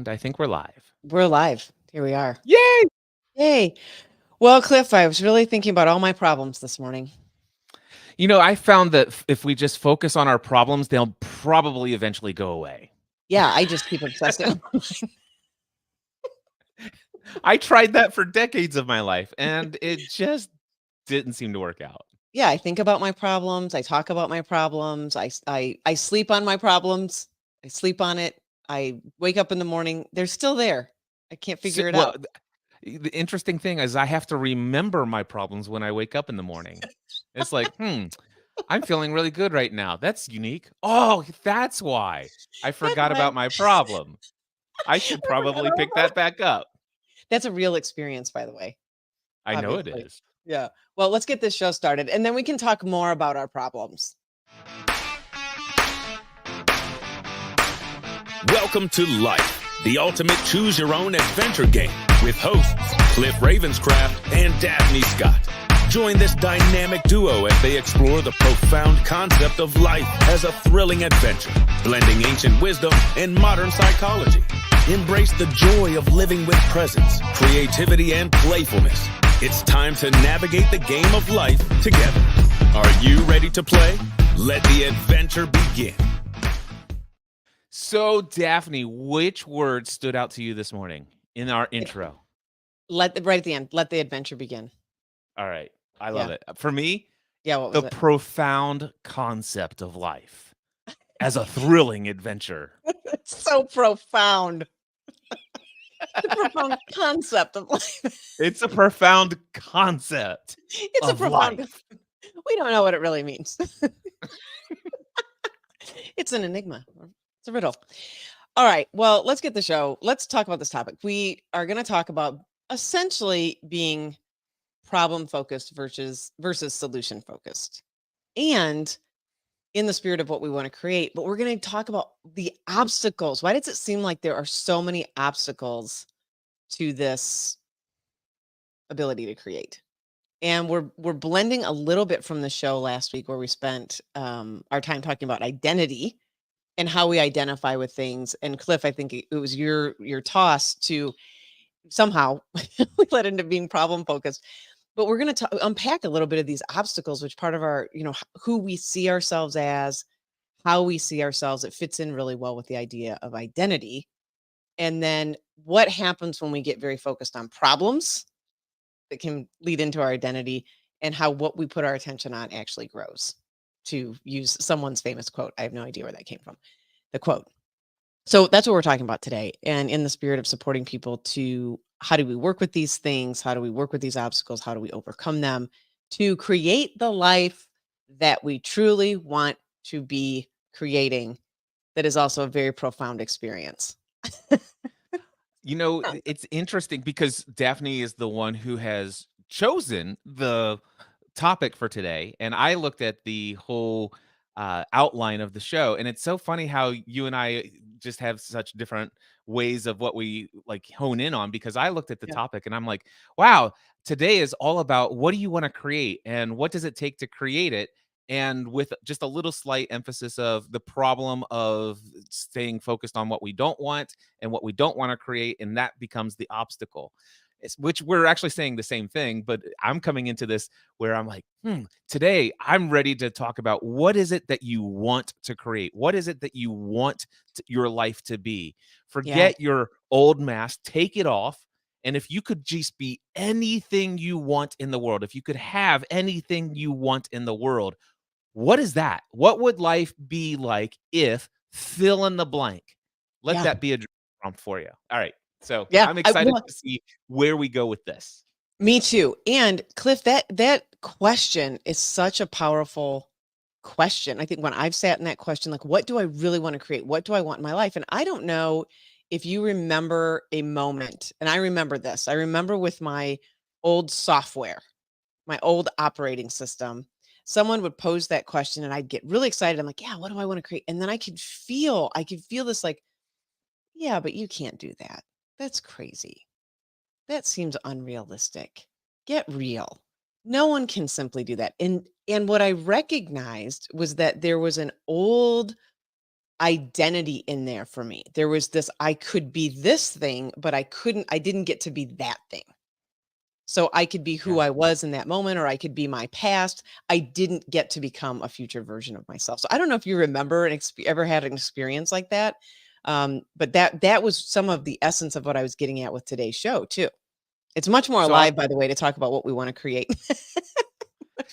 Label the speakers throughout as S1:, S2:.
S1: And I think we're live.
S2: We're live. Here we are.
S1: Yay!
S2: Yay. Well, Cliff, I was really thinking about all my problems this morning.
S1: I found that if we just focus on our problems, they'll probably eventually go away.
S2: Yeah, I just keep obsessing.
S1: I tried that for decades of my life, and it just didn't seem to work out.
S2: Yeah, I think about my problems. I talk about my problems. I sleep on my problems. I sleep on it. I wake up in the morning. They're still there. I can't figure it out.
S1: The interesting thing is I have to remember my problems when I wake up in the morning. It's like, I'm feeling really good right now. That's unique. Oh, that's why I forgot
S2: why.
S1: about my problem. I should probably pick that back up.
S2: That's a real experience, by the way.
S1: I know it
S2: Obviously.
S1: is.
S2: Yeah. Well, let's get this show started, and then we can talk more about our problems.
S3: Welcome to Life, the ultimate choose-your-own adventure game with hosts Cliff Ravenscraft and Daphne Scott. Join this dynamic duo as they explore the profound concept of life as a thrilling adventure, blending ancient wisdom and modern psychology. Embrace the joy of living with presence, creativity, and playfulness. It's time to navigate the game of life together. Are you ready to play? Let the adventure begin.
S1: So, Daphne, which word stood out to you this morning in our intro?
S2: Right at the end, let the adventure begin.
S1: All right. I love it. For me,
S2: Yeah, what was
S1: the
S2: it?
S1: profound concept of life as a thrilling adventure.
S2: It's so profound. The profound concept of life.
S1: It's a profound concept.
S2: It's a
S1: of
S2: profound.
S1: life.
S2: We don't know what it really means. It's an enigma. It's a riddle. All right. Well, let's get the show. Let's talk about this topic. We are going to talk about essentially being problem focused versus solution focused. And in the spirit of what we want to create, but we're going to talk about the obstacles. Why does it seem like there are so many obstacles to this ability to create? And we're blending a little bit from the show last week where we spent our time talking about identity and how we identify with things. And Cliff, I think it was your toss to somehow we led into being problem focused. But we're going to unpack a little bit of these obstacles, which part of our, who we see ourselves as, how we see ourselves. It fits in really well with the idea of identity. And then what happens when we get very focused on problems that can lead into our identity, and how what we put our attention on actually grows, to use someone's famous quote. I have no idea where that came from, the quote. So that's what we're talking about today. And in the spirit of supporting people to how do we work with these things? How do we work with these obstacles? How do we overcome them to create the life that we truly want to be creating, that is also a very profound experience?
S1: It's interesting because Daphne is the one who has chosen the topic for today. And I looked at the whole outline of the show. And it's so funny how you and I just have such different ways of what we like hone in on, because I looked at the
S2: Yeah.
S1: topic and I'm like, wow, today is all about what do you want to create and what does it take to create it? And with just a little slight emphasis of the problem of staying focused on what we don't want and what we don't want to create, and that becomes the obstacle. Which we're actually saying the same thing, but I'm coming into this where I'm like, today I'm ready to talk about what is it that you want to create? What is it that you want your life to be? Forget your old mask, take it off. And if you could just be anything you want in the world, if you could have anything you want in the world, what is that? What would life be like if fill in the blank? Let that be a prompt for you. All right. So I'm excited to see where we go with this.
S2: Me too. And Cliff, that question is such a powerful question. I think when I've sat in that question, like, what do I really want to create? What do I want in my life? And I don't know if you remember a moment, and I remember this. I remember with my old software, my old operating system, someone would pose that question and I'd get really excited. I'm like, yeah, what do I want to create? And then I could feel this like, yeah, but you can't do that. That's crazy. That seems unrealistic. Get real. No one can simply do that. And what I recognized was that there was an old identity in there for me. There was this, I could be this thing, but I didn't get to be that thing. So I could be who
S1: Yeah.
S2: I was in that moment, or I could be my past. I didn't get to become a future version of myself. So I don't know if you remember ever had an experience like that. But that was some of the essence of what I was getting at with today's show too. It's much more
S1: So I'll,
S2: alive, by the way, to talk about what we want to create.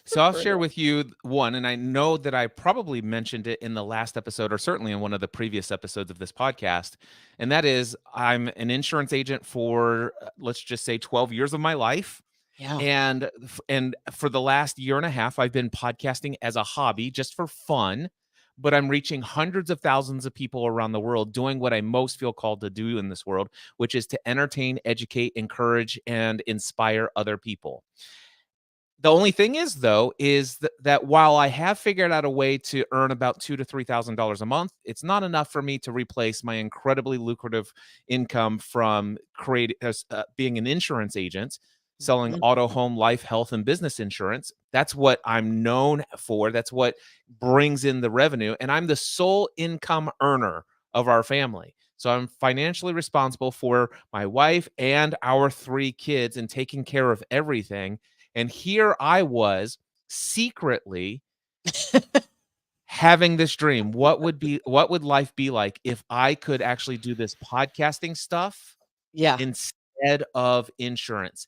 S1: so I'll share
S2: Further.
S1: with you one, and I know that I probably mentioned it in the last episode, or certainly in one of the previous episodes of this podcast. And that is, I'm an insurance agent for, let's just say, 12 years of my life.
S2: Yeah.
S1: And for the last year and a half, I've been podcasting as a hobby, just for fun. But I'm reaching hundreds of thousands of people around the world doing what I most feel called to do in this world, which is to entertain, educate, encourage, and inspire other people. The only thing is, though, is that while I have figured out a way to earn about $2,000 to $3,000 a month, it's not enough for me to replace my incredibly lucrative income from being an insurance agent, selling
S2: Mhm.
S1: auto, home, life, health, and business insurance. That's what I'm known for. That's what brings in the revenue. And I'm the sole income earner of our family. So I'm financially responsible for my wife and our 3 kids and taking care of everything. And here I was secretly having this dream. What would life be like if I could actually do this podcasting stuff
S2: Yeah.
S1: instead of insurance?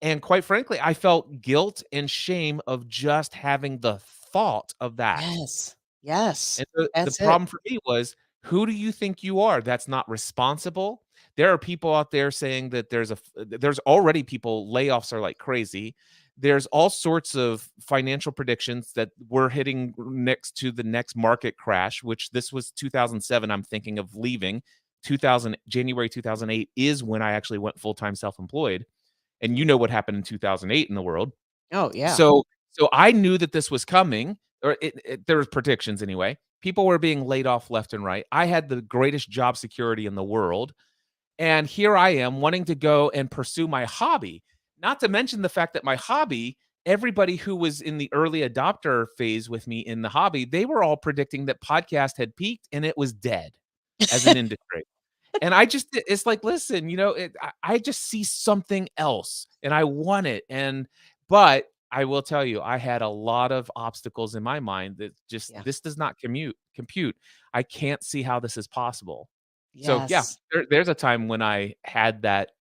S1: And quite frankly, I felt guilt and shame of just having the thought of that.
S2: Yes. Yes.
S1: And the
S2: That's it.
S1: problem for me was, who do you think you are? That's not responsible. There are people out there saying that there's already people, layoffs are like crazy. There's all sorts of financial predictions that we're hitting next to the next market crash, which this was 2007. I'm thinking of leaving. January 2008 is when I actually went full-time self-employed. And you know what happened in 2008 in the world.
S2: Oh, yeah.
S1: So I knew that this was coming, or there was predictions anyway. People were being laid off left and right. I had the greatest job security in the world, and here I am wanting to go and pursue my hobby. Not to mention the fact that my hobby, everybody who was in the early adopter phase with me in the hobby, they were all predicting that podcast had peaked and it was dead as an industry. And it's like, listen, I just see something else and I want it. But I will tell you, I had a lot of obstacles in my mind that just,
S2: Yeah.
S1: this does not compute. I can't see how this is possible. So yeah,
S2: Yes.
S1: there's a time when I had that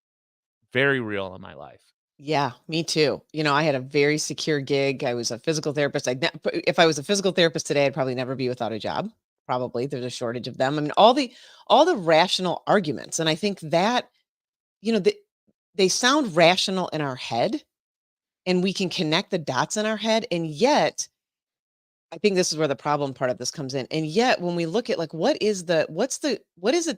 S1: very real in my life.
S2: Yeah, me too. I had a very secure gig. I was a physical therapist. If I was a physical therapist today, I'd probably never be without a job. Probably there's a shortage of them. I mean, all the rational arguments, and I think that you know they, they sound rational in our head, and we can connect the dots in our head, and yet I think this is where the problem part of this comes in. And yet when we look at like what is it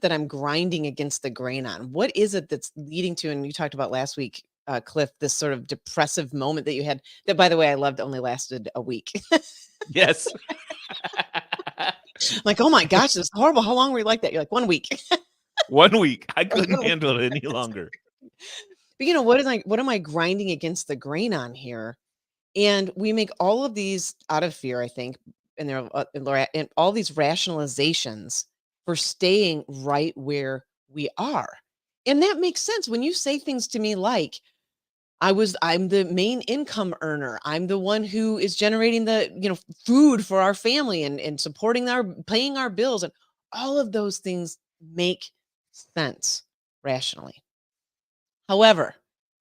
S2: that I'm grinding against the grain on? What is it that's leading to, and you talked about last week, Cliff, this sort of depressive moment that you had that, by the way, I loved only lasted a week.
S1: Yes.
S2: Like, oh my gosh, this is horrible. How long were you like that? You're like 1 week.
S1: 1 week. I couldn't handle it any longer.
S2: But what am I grinding against the grain on here? And we make all of these out of fear, I think, and and all these rationalizations for staying right where we are. And that makes sense when you say things to me like, I'm the main income earner. I'm the one who is generating the, food for our family and supporting paying our bills. And all of those things make sense rationally. However,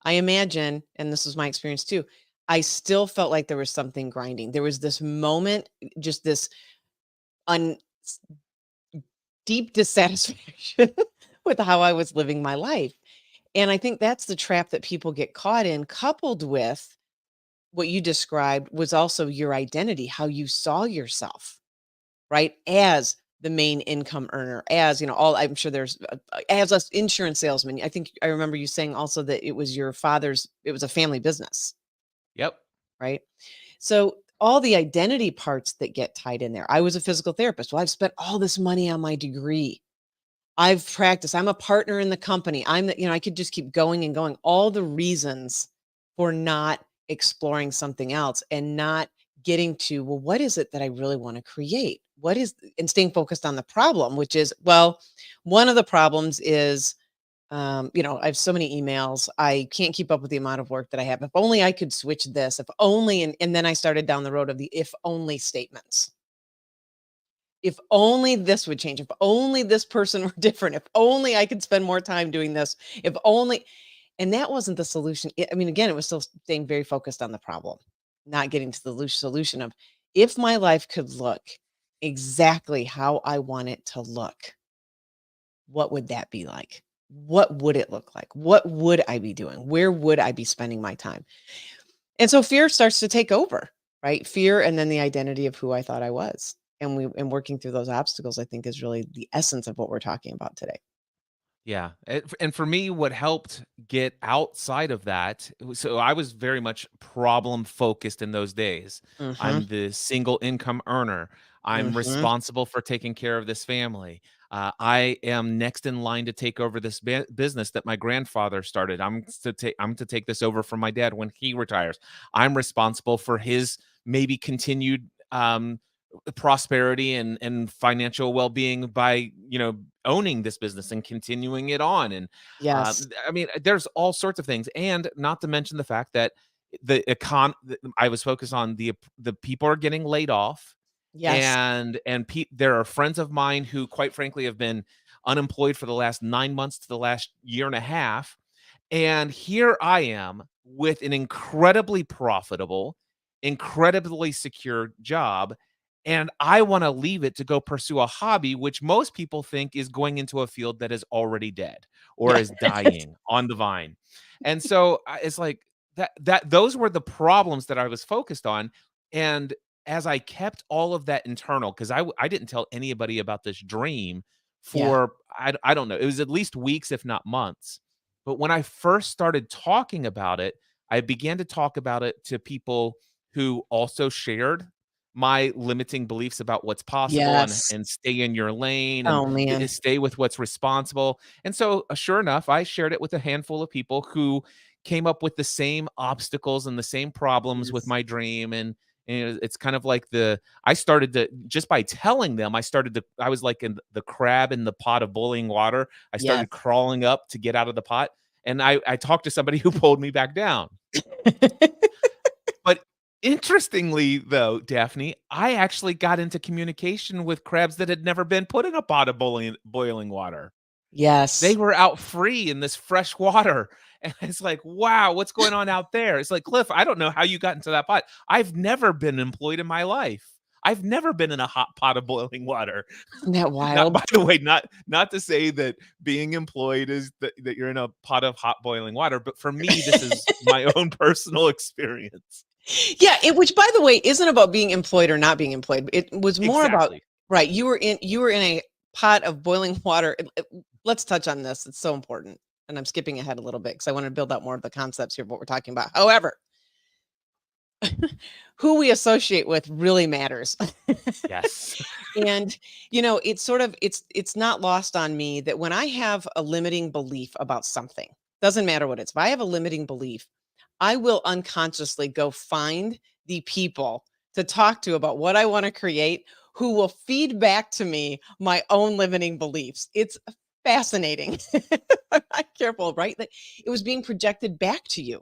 S2: I imagine, and this was my experience too, I still felt like there was something grinding. There was this moment, just this un- deep dissatisfaction with how I was living my life. And I think that's the trap that people get caught in, coupled with what you described was also your identity, how you saw yourself, right? As the main income earner, as, I'm sure as an insurance salesman. I think I remember you saying also that it was it was a family business,
S1: Yep.
S2: right? So all the identity parts that get tied in there. I was a physical therapist. Well, I've spent all this money on my degree. I've practiced. I'm a partner in the company. I could just keep going and going. All the reasons for not exploring something else and not getting to, well, what is it that I really want to create? and staying focused on the problem, which is, well, one of the problems is, I have so many emails. I can't keep up with the amount of work that I have. If only I could switch this, if only, and then I started down the road of the if only statements. If only this would change, if only this person were different, if only I could spend more time doing this, if only, and that wasn't the solution. I mean, again, it was still staying very focused on the problem, not getting to the solution of, if my life could look exactly how I want it to look, what would that be like? What would it look like? What would I be doing? Where would I be spending my time? And so fear starts to take over, right? Fear, and then the identity of who I thought I was. And working through those obstacles, I think, is really the essence of what we're talking about today.
S1: Yeah. And for me, what helped get outside of that, so I was very much problem focused in those days.
S2: Hmm.
S1: I'm the single income earner. I'm
S2: Hmm.
S1: responsible for taking care of this family. I am next in line to take over this business that my grandfather started. I'm to take this over from my dad when he retires. I'm responsible for his maybe continued prosperity and financial well-being by owning this business and continuing it on. And
S2: Yes.
S1: I mean, there's all sorts of things, and not to mention the fact that I was focused on the people are getting laid off,
S2: Yes.
S1: there are friends of mine who, quite frankly, have been unemployed for the last 9 months to the last year and a half, and here I am with an incredibly profitable, incredibly secure job, and I wanna leave it to go pursue a hobby, which most people think is going into a field that is already dead or
S2: Yeah.
S1: is dying on the vine. And so, it's like those were the problems that I was focused on, and as I kept all of that internal, 'cause I didn't tell anybody about this dream
S2: Yeah.
S1: for I don't know, it was at least weeks, if not months. But when I first started talking about it, I began to talk about it to people who also shared my limiting beliefs about what's possible,
S2: Yes.
S1: and stay in your lane, and
S2: Oh man.
S1: stay with what's responsible. And so, sure enough, I shared it with a handful of people who came up with the same obstacles and the same problems with
S2: Yes.
S1: my dream. And it's kind of like I started to, just by telling them, I was like in the crab in the pot of boiling water. I
S2: Yes.
S1: started crawling up to get out of the pot, and I talked to somebody who pulled me back down. But interestingly, though, Daphne, I actually got into communication with crabs that had never been put in a pot of boiling water. They
S2: Yes.
S1: were out free in this fresh water. And it's like, wow, what's going on out there? It's like, Cliff, I don't know how you got into that pot. I've never been employed in my life. I've never been in a hot pot of boiling water.
S2: Isn't that
S1: Not,
S2: wild?
S1: by the way, not to say that being employed is that you're in a pot of hot boiling water, but for me, this is my own personal experience.
S2: Yeah, which, by the way, isn't about being employed or not being employed. It was more about,
S1: Exactly.
S2: right, you were in a pot of boiling water. Let's touch on this. It's so important. And I'm skipping ahead a little bit because I want to build out more of the concepts here of what we're talking about. However, who we associate with really matters.
S1: Yes.
S2: And it's not lost on me that when I have a limiting belief about something, doesn't matter what it's, if I have a limiting belief, I will unconsciously go find the people to talk to about what I want to create, who will feed back to me my own limiting beliefs. It's fascinating. I'm not careful, right? That it was being projected back to you.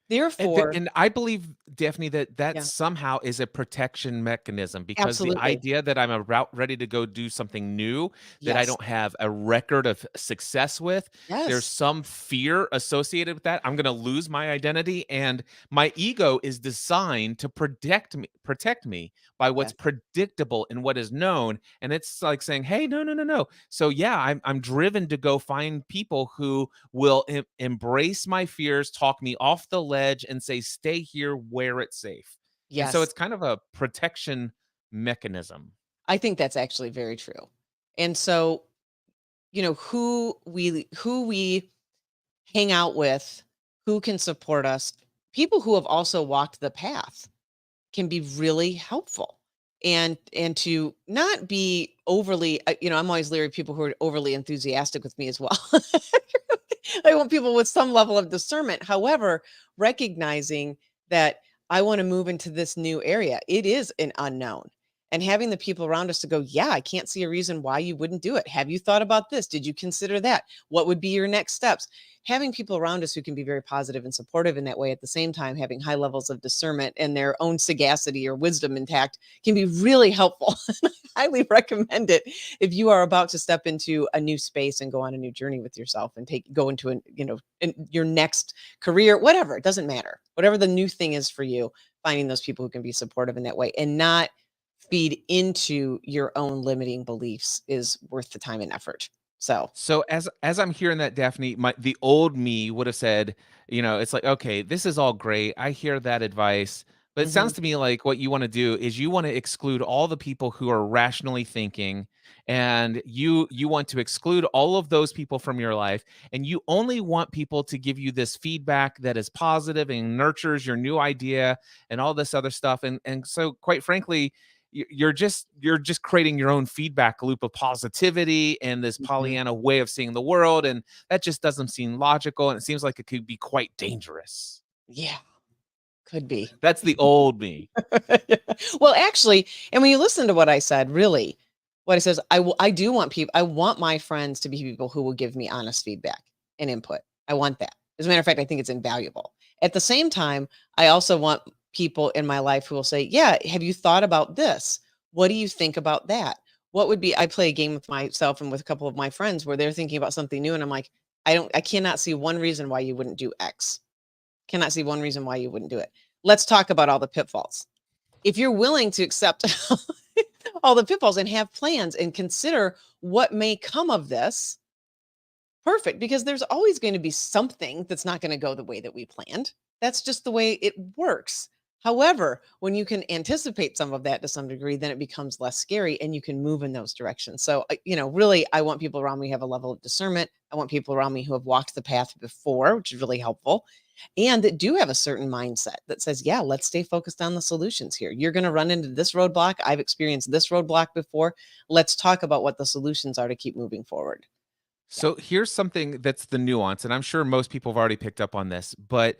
S2: Therefore,
S1: And I believe, Daphne, that
S2: yeah,
S1: somehow is a protection mechanism, because the
S2: absolutely.
S1: idea that I'm about ready to go do something new that I
S2: Yes.
S1: don't have a record of success with, there's
S2: Yes.
S1: some fear associated with that. I'm gonna lose my identity, and my ego is designed to protect me by what's
S2: Yes.
S1: predictable and what is known. And it's like saying, "Hey, no, no, no, no." So yeah, I'm driven to go find people who will embrace my fears, talk me off the ledge, and say, "Stay here where it's safe." And so
S2: Yes.
S1: it's kind of a protection mechanism.
S2: I think that's actually very true. And so, who we hang out with, who can support us, people who have also walked the path can be really helpful. And to not be overly, I'm always leery of people who are overly enthusiastic with me as well. I want people with some level of discernment. However, recognizing that I want to move into this new area, it is an unknown. and having the people around us to go, yeah, I can't see a reason why you wouldn't do it. Have you thought about this? Did you consider that? What would be your next steps? Having people around us who can be very positive and supportive in that way, at the same time, having high levels of discernment and their own sagacity or wisdom intact, can be really helpful. I highly recommend it if you are about to step into a new space and go on a new journey with yourself and go into your next career, whatever. It doesn't matter. Whatever the new thing is for you, finding those people who can be supportive in that way and not feed into your own limiting beliefs is worth the time and effort.
S1: So as I'm hearing that, Daphne, the old me would have said, it's like, okay, this is all great. I hear that advice, but it sounds
S2: Mhm.
S1: to me like what you want to do is you want to exclude all the people who are rationally thinking, and you want to exclude all of those people from your life, and you only want people to give you this feedback that is positive and nurtures your new idea and all this other stuff. And so quite frankly, you're just creating your own feedback loop of positivity and this
S2: Mhm.
S1: Pollyanna way of seeing the world, and that just doesn't seem logical, and it seems like it could be quite dangerous.
S2: Yeah, could be.
S1: That's the old me.
S2: Well, actually, and when you listen to what I said, really, what it says, I do want people, I want my friends to be people who will give me honest feedback and input. I want that. As a matter of fact, I think it's invaluable. At the same time, I also want people in my life who will say, yeah, have you thought about this? What do you think about that? What would be, I play a game with myself and with a couple of my friends where they're thinking about something new. And I'm like, I cannot see one reason why you wouldn't do X. Cannot see one reason why you wouldn't do it. Let's talk about all the pitfalls. If you're willing to accept all the pitfalls and have plans and consider what may come of this, perfect, because there's always going to be something that's not going to go the way that we planned. That's just the way it works. However, when you can anticipate some of that to some degree, then it becomes less scary and you can move in those directions. So, really, I want people around me who have a level of discernment. I want people around me who have walked the path before, which is really helpful, and that do have a certain mindset that says, yeah, let's stay focused on the solutions here. You're going to run into this roadblock. I've experienced this roadblock before. Let's talk about what the solutions are to keep moving forward. Yeah.
S1: So here's something that's the nuance, and I'm sure most people have already picked up on this, but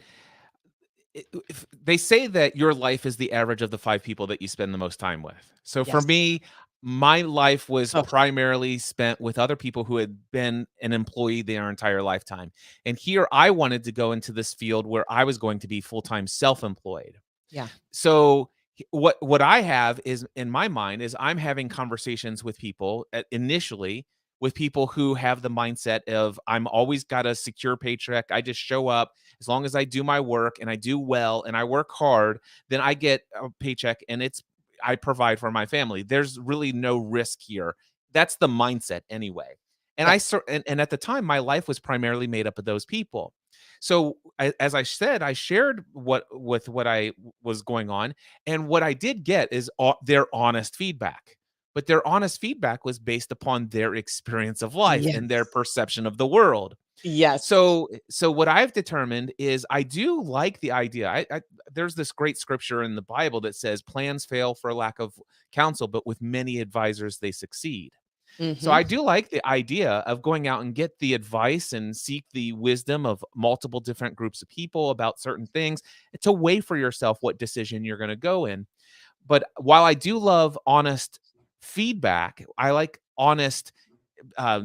S1: if they say that your life is the average of the 5 people that you spend the most time with. So for
S2: Yes.
S1: me, my life was
S2: Oh,
S1: primarily spent with other people who had been an employee their entire lifetime. And here I wanted to go into this field where I was going to be full-time self-employed.
S2: yeah.
S1: So what I have is in my mind is I'm having conversations with people initially with people who have the mindset of I'm always got a secure paycheck. I just show up as long as I do my work and I do well and I work hard, then I get a paycheck and I provide for my family. There's really no risk here. That's the mindset anyway. And
S2: Yeah.
S1: and at the time my life was primarily made up of those people. So as I said, I shared what I was going on, and what I did get is their honest feedback. But their honest feedback was based upon their experience of life and their
S2: Yes.
S1: perception of the world.
S2: Yes.
S1: So what I've determined is I do like the idea. There's this great scripture in the Bible that says plans fail for lack of counsel, but with many advisors they succeed. So
S2: Hmm.
S1: I do like the idea of going out and get the advice and seek the wisdom of multiple different groups of people about certain things to weigh for yourself what decision you're going to go in. But while I do love honest feedback, I like honest uh,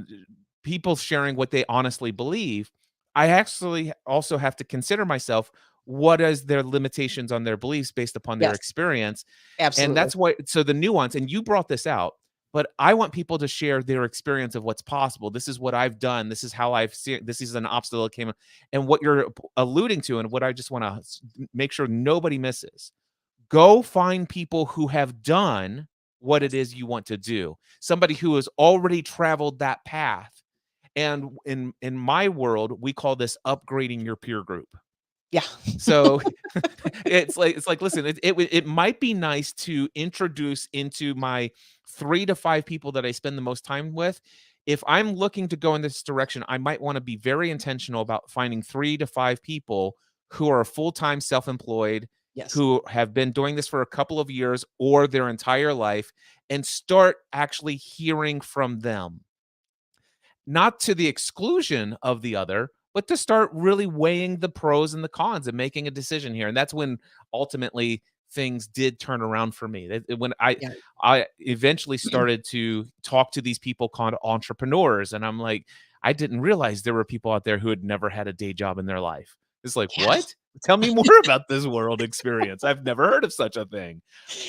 S1: people sharing what they honestly believe. I actually also have to consider myself what is their limitations on their beliefs based upon their
S2: Yes.
S1: experience, and
S2: Absolutely.
S1: that's what so the nuance, and you brought this out, but I want people to share their experience of what's possible. This is what I've done. This is how I've seen. This is an obstacle that came, and what you're alluding to, and what I just want to make sure nobody misses. Go find people who have done what it is you want to do. Somebody who has already traveled that path. And in my world, we call this upgrading your peer group.
S2: Yeah.
S1: So it's like listen, it might be nice to introduce into my 3 to 5 people that I spend the most time with. If I'm looking to go in this direction, I might want to be very intentional about finding 3 to 5 people who are full-time self-employed,
S2: Yes.
S1: who have been doing this for a couple of years or their entire life, and start actually hearing from them, not to the exclusion of the other, but to start really weighing the pros and the cons and making a decision here. And that's when ultimately things did turn around for me. When I
S2: Yeah.
S1: I eventually started to talk to these people called entrepreneurs, and I'm like, I didn't realize there were people out there who had never had a day job in their life. It's like,
S2: Yeah.
S1: what? Tell me more about this world experience. I've never heard of such a thing.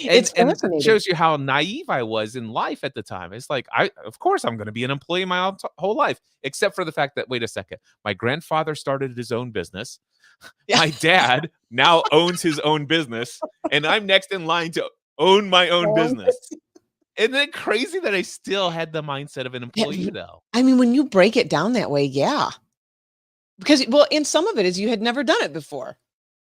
S2: It's
S1: And it
S2: fascinating.
S1: shows you how naive I was in life at the time. It's like, of course I'm going to be an employee my whole life, except for the fact that, wait a second, my grandfather started his own business.
S2: Yeah.
S1: My dad now owns his own business, and I'm next in line to own my own business. Isn't it crazy that I still had the mindset of an employee, though?
S2: I mean, when you break it down that way, yeah. Because, well, and some of it is you had never done it before,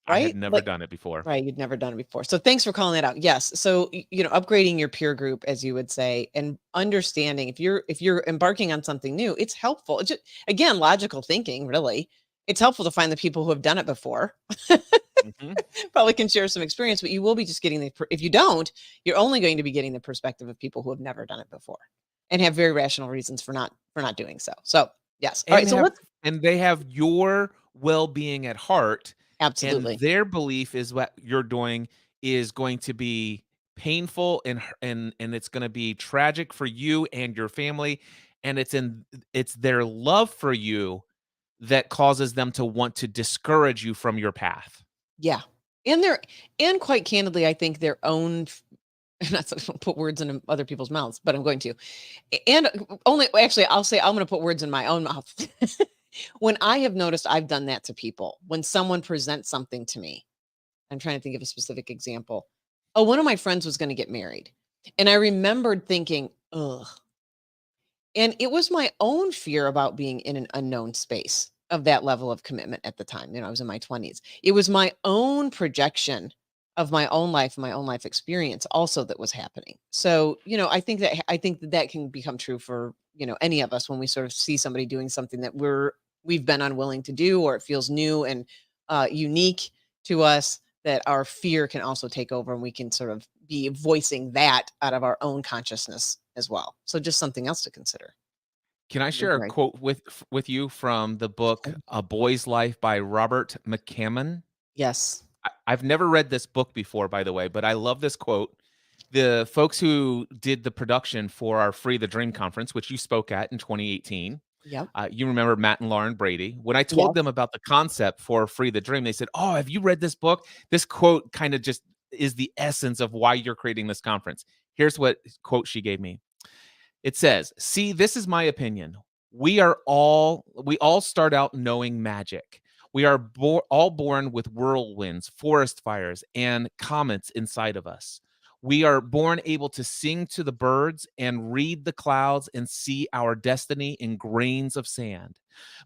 S1: I had
S2: right?
S1: never
S2: Like,
S1: done it before.
S2: right, you'd never done it before. So thanks for calling that out. Yes. So, upgrading your peer group, as you would say, and understanding if you're embarking on something new, it's helpful. It's just, again, logical thinking, really. It's helpful to find the people who have done it before.
S1: Mhm.
S2: Probably can share some experience, but you will be just getting if you don't, you're only going to be getting the perspective of people who have never done it before and have very rational reasons for not doing so. So, yes. All right. So let's
S1: And they have your well-being at heart, and
S2: absolutely.
S1: their belief is what you're doing is going to be painful and it's going to be tragic for you and your family, and it's their love for you that causes them to want to discourage you from your path.
S2: Yeah. And quite candidly, I think their own not to put words in other people's mouths, but I'm going to. And only actually I'll say I'm going to put words in my own mouth. When I have noticed I've done that to people, when someone presents something to me, I'm trying to think of a specific example. Oh, one of my friends was going to get married. And I remembered thinking, ugh. And it was my own fear about being in an unknown space of that level of commitment at the time. I was in my 20s. It was my own projection of my own life, my own life experience also that was happening. So, I think that can become true for, any of us when we sort of see somebody doing something that we've been unwilling to do, or it feels new and unique to us, that our fear can also take over, and we can sort of be voicing that out of our own consciousness as well. So just something else to consider.
S1: Can I share a
S2: Right.
S1: quote with you from the book A Boy's Life by Robert McCammon?
S2: Yes.
S1: I've never read this book before, by the way, but I love this quote. The folks who did the production for our Free the Dream conference, which you spoke at in 2018,
S2: Yep.
S1: you remember Matt and Lauren Brady. When I told
S2: Yes.
S1: them about the concept for Free the Dream, they said, "Oh, have you read this book?" This quote kind of just is the essence of why you're creating this conference. Here's what quote she gave me. It says, "See, this is my opinion. We all start out knowing magic. We are all born with whirlwinds, forest fires, and comets inside of us. We are born able to sing to the birds and read the clouds and see our destiny in grains of sand.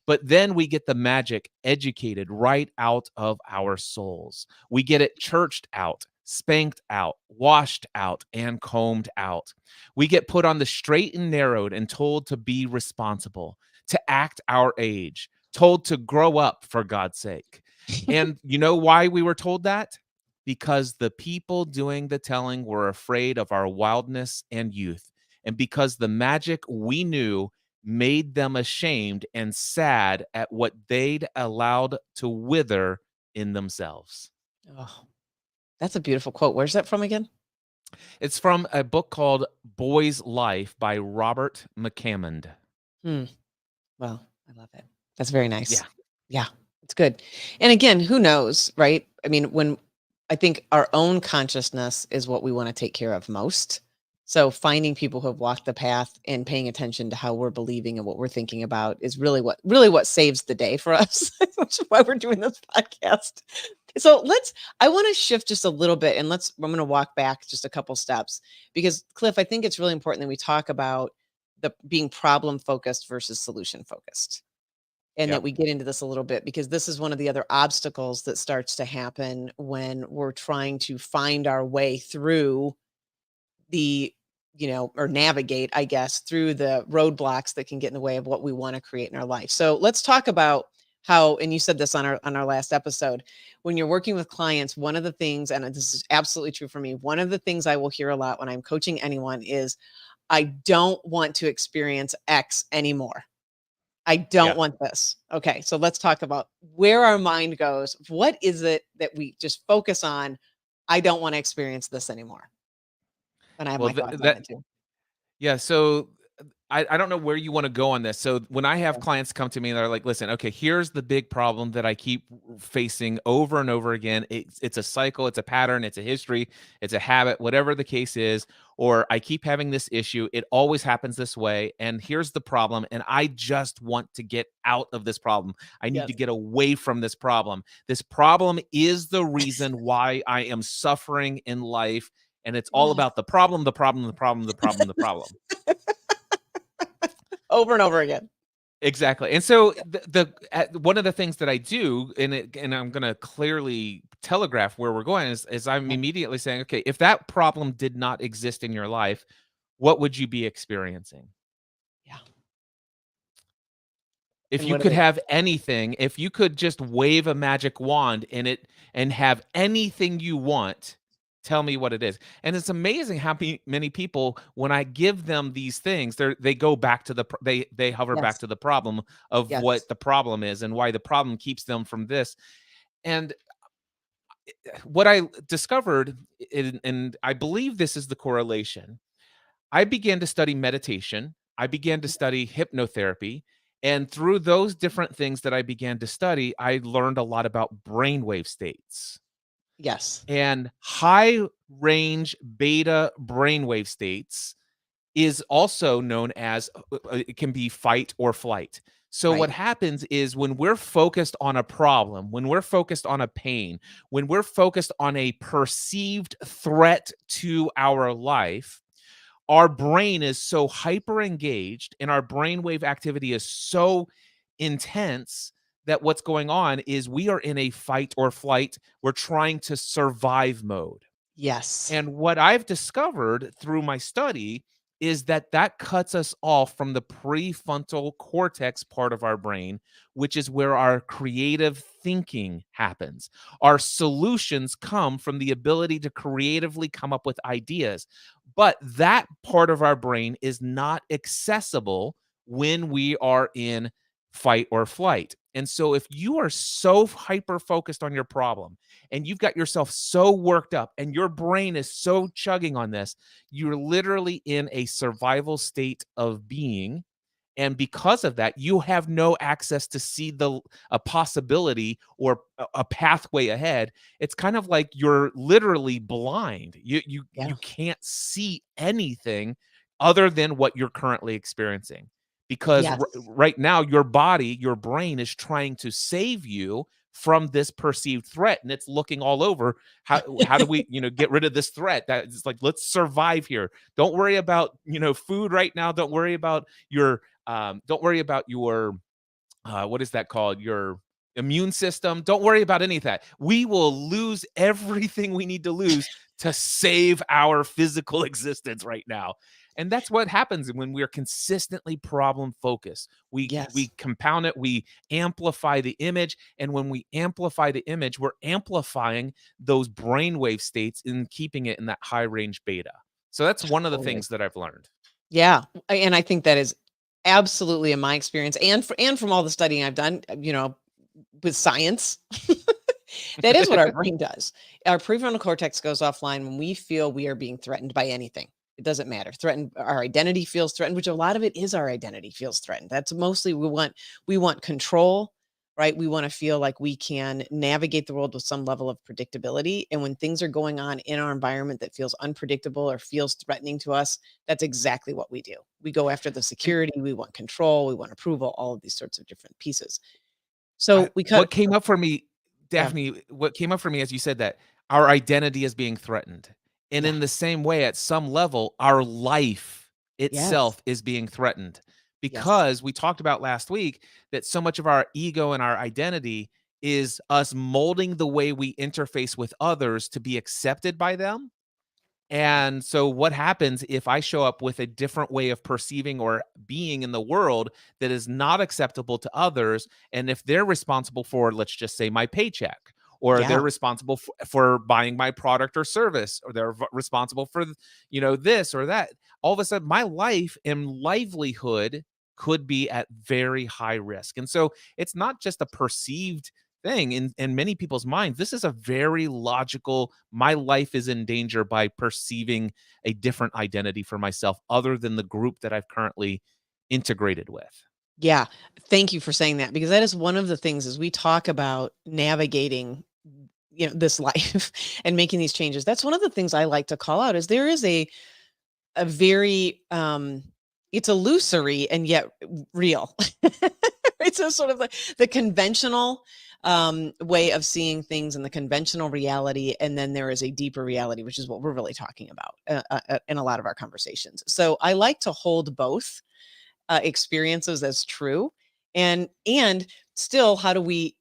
S1: But then we get the magic educated right out of our souls. We get it churched out, spanked out, washed out, and combed out. We get put on the straight and narrowed and told to be responsible, to act our age, told to grow up for God's sake. And you know why we were told that? Because the people doing the telling were afraid of our wildness and youth, and because the magic we knew made them ashamed and sad at what they'd allowed to wither in themselves.
S2: Oh, that's a beautiful quote. Where's that from again?
S1: It's from a book called Boy's Life by Robert McCammond.
S2: Hmm. Well, I love it. That's very nice.
S1: Yeah.
S2: Yeah, it's good. And again, who knows, right? I mean, when I think our own consciousness is what we want to take care of most. So finding people who have walked the path and paying attention to how we're believing and what we're thinking about is really what saves the day for us, which is why we're doing this podcast. So I want to shift just a little bit, and I'm going to walk back just a couple steps, because Cliff, I think it's really important that we talk about the being problem focused versus solution focused, and that
S1: Yep.
S2: we get into this a little bit, because this is one of the other obstacles that starts to happen when we're trying to find our way through the, or navigate, I guess, through the roadblocks that can get in the way of what we want to create in our life. So let's talk about how, and you said this on our last episode, when you're working with clients, one of the things, and this is absolutely true for me, one of the things I will hear a lot when I'm coaching anyone is, I don't want to experience X anymore. I don't
S1: Yeah.
S2: want this. Okay, so let's talk about where our mind goes. What is it that we just focus on I don't want to experience this anymore. And I have
S1: Well,
S2: my thoughts on
S1: that
S2: it too.
S1: yeah. So I don't know where you want to go on this. So when I have
S2: Yeah.
S1: clients come to me and they're like, listen, okay, here's the big problem that I keep facing over and over again. It's a cycle, it's a pattern, it's a history, it's a habit, whatever the case is, or I keep having this issue. It always happens this way. And here's the problem. And I just want to get out of this problem. I need to
S2: Yes.
S1: get away from this problem. This problem is the reason why I am suffering in life. And it's all
S2: Yes.
S1: about the problem, the problem, the problem, the problem, the problem.
S2: Over and over again.
S1: Exactly. And so one of the things that I do, and I'm going to clearly telegraph where we're going is I'm
S2: Okay.
S1: immediately saying, okay, if that problem did not exist in your life, what would you be experiencing?
S2: Yeah.
S1: If
S2: And
S1: you
S2: what do
S1: could
S2: they
S1: have anything, if you could just wave a magic wand in it and have anything you want, tell me what it is. And it's amazing how many people, when I give them these things, they go back to they hover back
S2: Yes.
S1: to the problem of
S2: Yes.
S1: what the problem is and why the problem keeps them from this. And what I discovered, and I believe this is the correlation. I began to study meditation. I began to study hypnotherapy. And through those different things that I began to study, I learned a lot about brainwave states.
S2: Yes.
S1: And high range beta brainwave states is also known as it can be fight or flight. So what
S2: Right.
S1: happens is when we're focused on a problem, when we're focused on a pain, when we're focused on a perceived threat to our life, our brain is so hyper engaged and our brainwave activity is so intense that what's going on is we are in a fight or flight. We're trying to survive mode.
S2: Yes.
S1: And what I've discovered through my study is that that cuts us off from the prefrontal cortex part of our brain, which is where our creative thinking happens. Our solutions come from the ability to creatively come up with ideas. But that part of our brain is not accessible when we are in fight or flight. And so if you are so hyper focused on your problem and you've got yourself so worked up and your brain is so chugging on this, you're literally in a survival state of being. And because of that, you have no access to see a possibility or a pathway ahead. It's kind of like you're literally blind. You
S2: Yeah.
S1: you can't see anything other than what you're currently experiencing. Because
S2: Yes.
S1: right now, your body, your brain is trying to save you from this perceived threat, and it's looking all over. How do we, get rid of this threat? That it's like, let's survive here. Don't worry about, food right now. Don't worry about your what is that called? Your immune system. Don't worry about any of that. We will lose everything we need to lose to save our physical existence right now. And that's what happens when we're consistently problem focused. We
S2: Yes.
S1: we compound it, we amplify the image, and when we amplify the image, we're amplifying those brainwave states and keeping it in that high range beta. So that's one of the
S2: Totally.
S1: things that I've learned.
S2: Yeah. And I think that is absolutely in my experience and from all the studying I've done, with science. That is what our brain does. Our prefrontal cortex goes offline when we feel we are being threatened by anything. It doesn't matter. Threatened, our identity feels threatened, which a lot of it is our identity feels threatened. That's mostly we want control, right? We want to feel like we can navigate the world with some level of predictability. And when things are going on in our environment that feels unpredictable or feels threatening to us, that's exactly what we do. We go after the
S1: And
S2: security, we want control, we want approval, all of these sorts of different pieces.
S1: I
S2: So we cut
S1: what came up for me,
S2: yeah,
S1: Daphne, what came up for me as you said that, our identity is being threatened. And
S2: yeah,
S1: in the same way, at some level, our life
S2: yes,
S1: itself is being threatened
S2: yes,
S1: because we talked about last week that so much of our ego and our identity is us molding the way we interface with others to be accepted by them. And so, what happens if I show up with a different way of perceiving or being in the world that is not acceptable to others? And if they're responsible for, let's just say, my paycheck, or
S2: yeah,
S1: they're responsible for buying my product or service, or they're responsible for, this or that, all of a sudden, my life and livelihood could be at very high risk. And so, it's not just a perceived thing in many people's minds. This is a very logical, my life is in danger by perceiving a different identity for myself other than the group that I've currently integrated with.
S2: Yeah. Thank you for saying that, because that is one of the things as we talk about navigating, this life and making these changes. That's one of the things I like to call out is there is a very it's illusory and yet real. It's a sort of the conventional way of seeing things and the conventional reality, and then there is a deeper reality, which is what we're really talking about in a lot of our conversations. So I like to hold both experiences as true, and still, how do we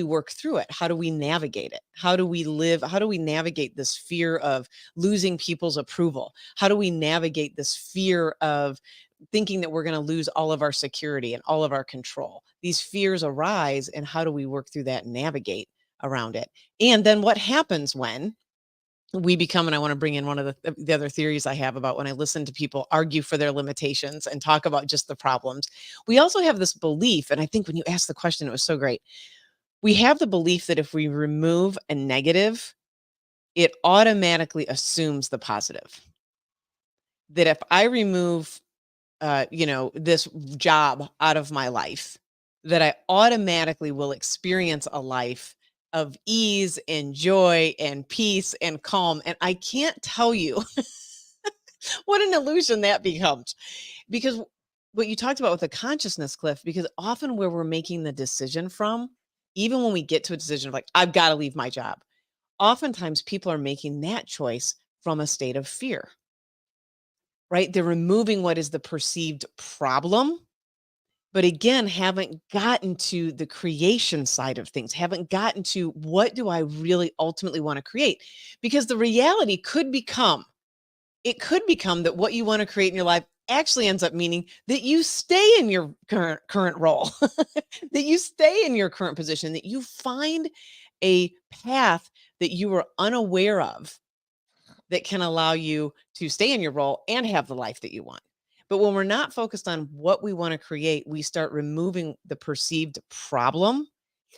S2: work through it? How do we navigate it? How do we live? How do we navigate this fear of losing people's approval? How do we navigate this fear of thinking that we're going to lose all of our security and all of our control? These fears arise, and how do we work through that and navigate around it? And then what happens when we become, and I want to bring in one of the other theories I have about when I listen to people argue for their limitations and talk about just the problems. We also have this belief, and I think when you asked the question, it was so great. We have the belief that if we remove a negative, it automatically assumes the positive. That if I remove, this job out of my life, that I automatically will experience a life of ease and joy and peace and calm. And I can't tell you what an illusion that becomes. Because what you talked about with the consciousness, Cliff, because often where we're making the decision from, even when we get to a decision of like, I've got to leave my job, oftentimes people are making that choice from a state of fear, right? They're removing what is the perceived problem, but again, haven't gotten to the creation side of things, haven't gotten to what do I really ultimately want to create? Because the reality could become that what you want to create in your life actually ends up meaning that you stay in your current role, that you stay in your current position, that you find a path that you were unaware of that can allow you to stay in your role and have the life that you want. But when we're not focused on what we want to create, we start removing the perceived problem,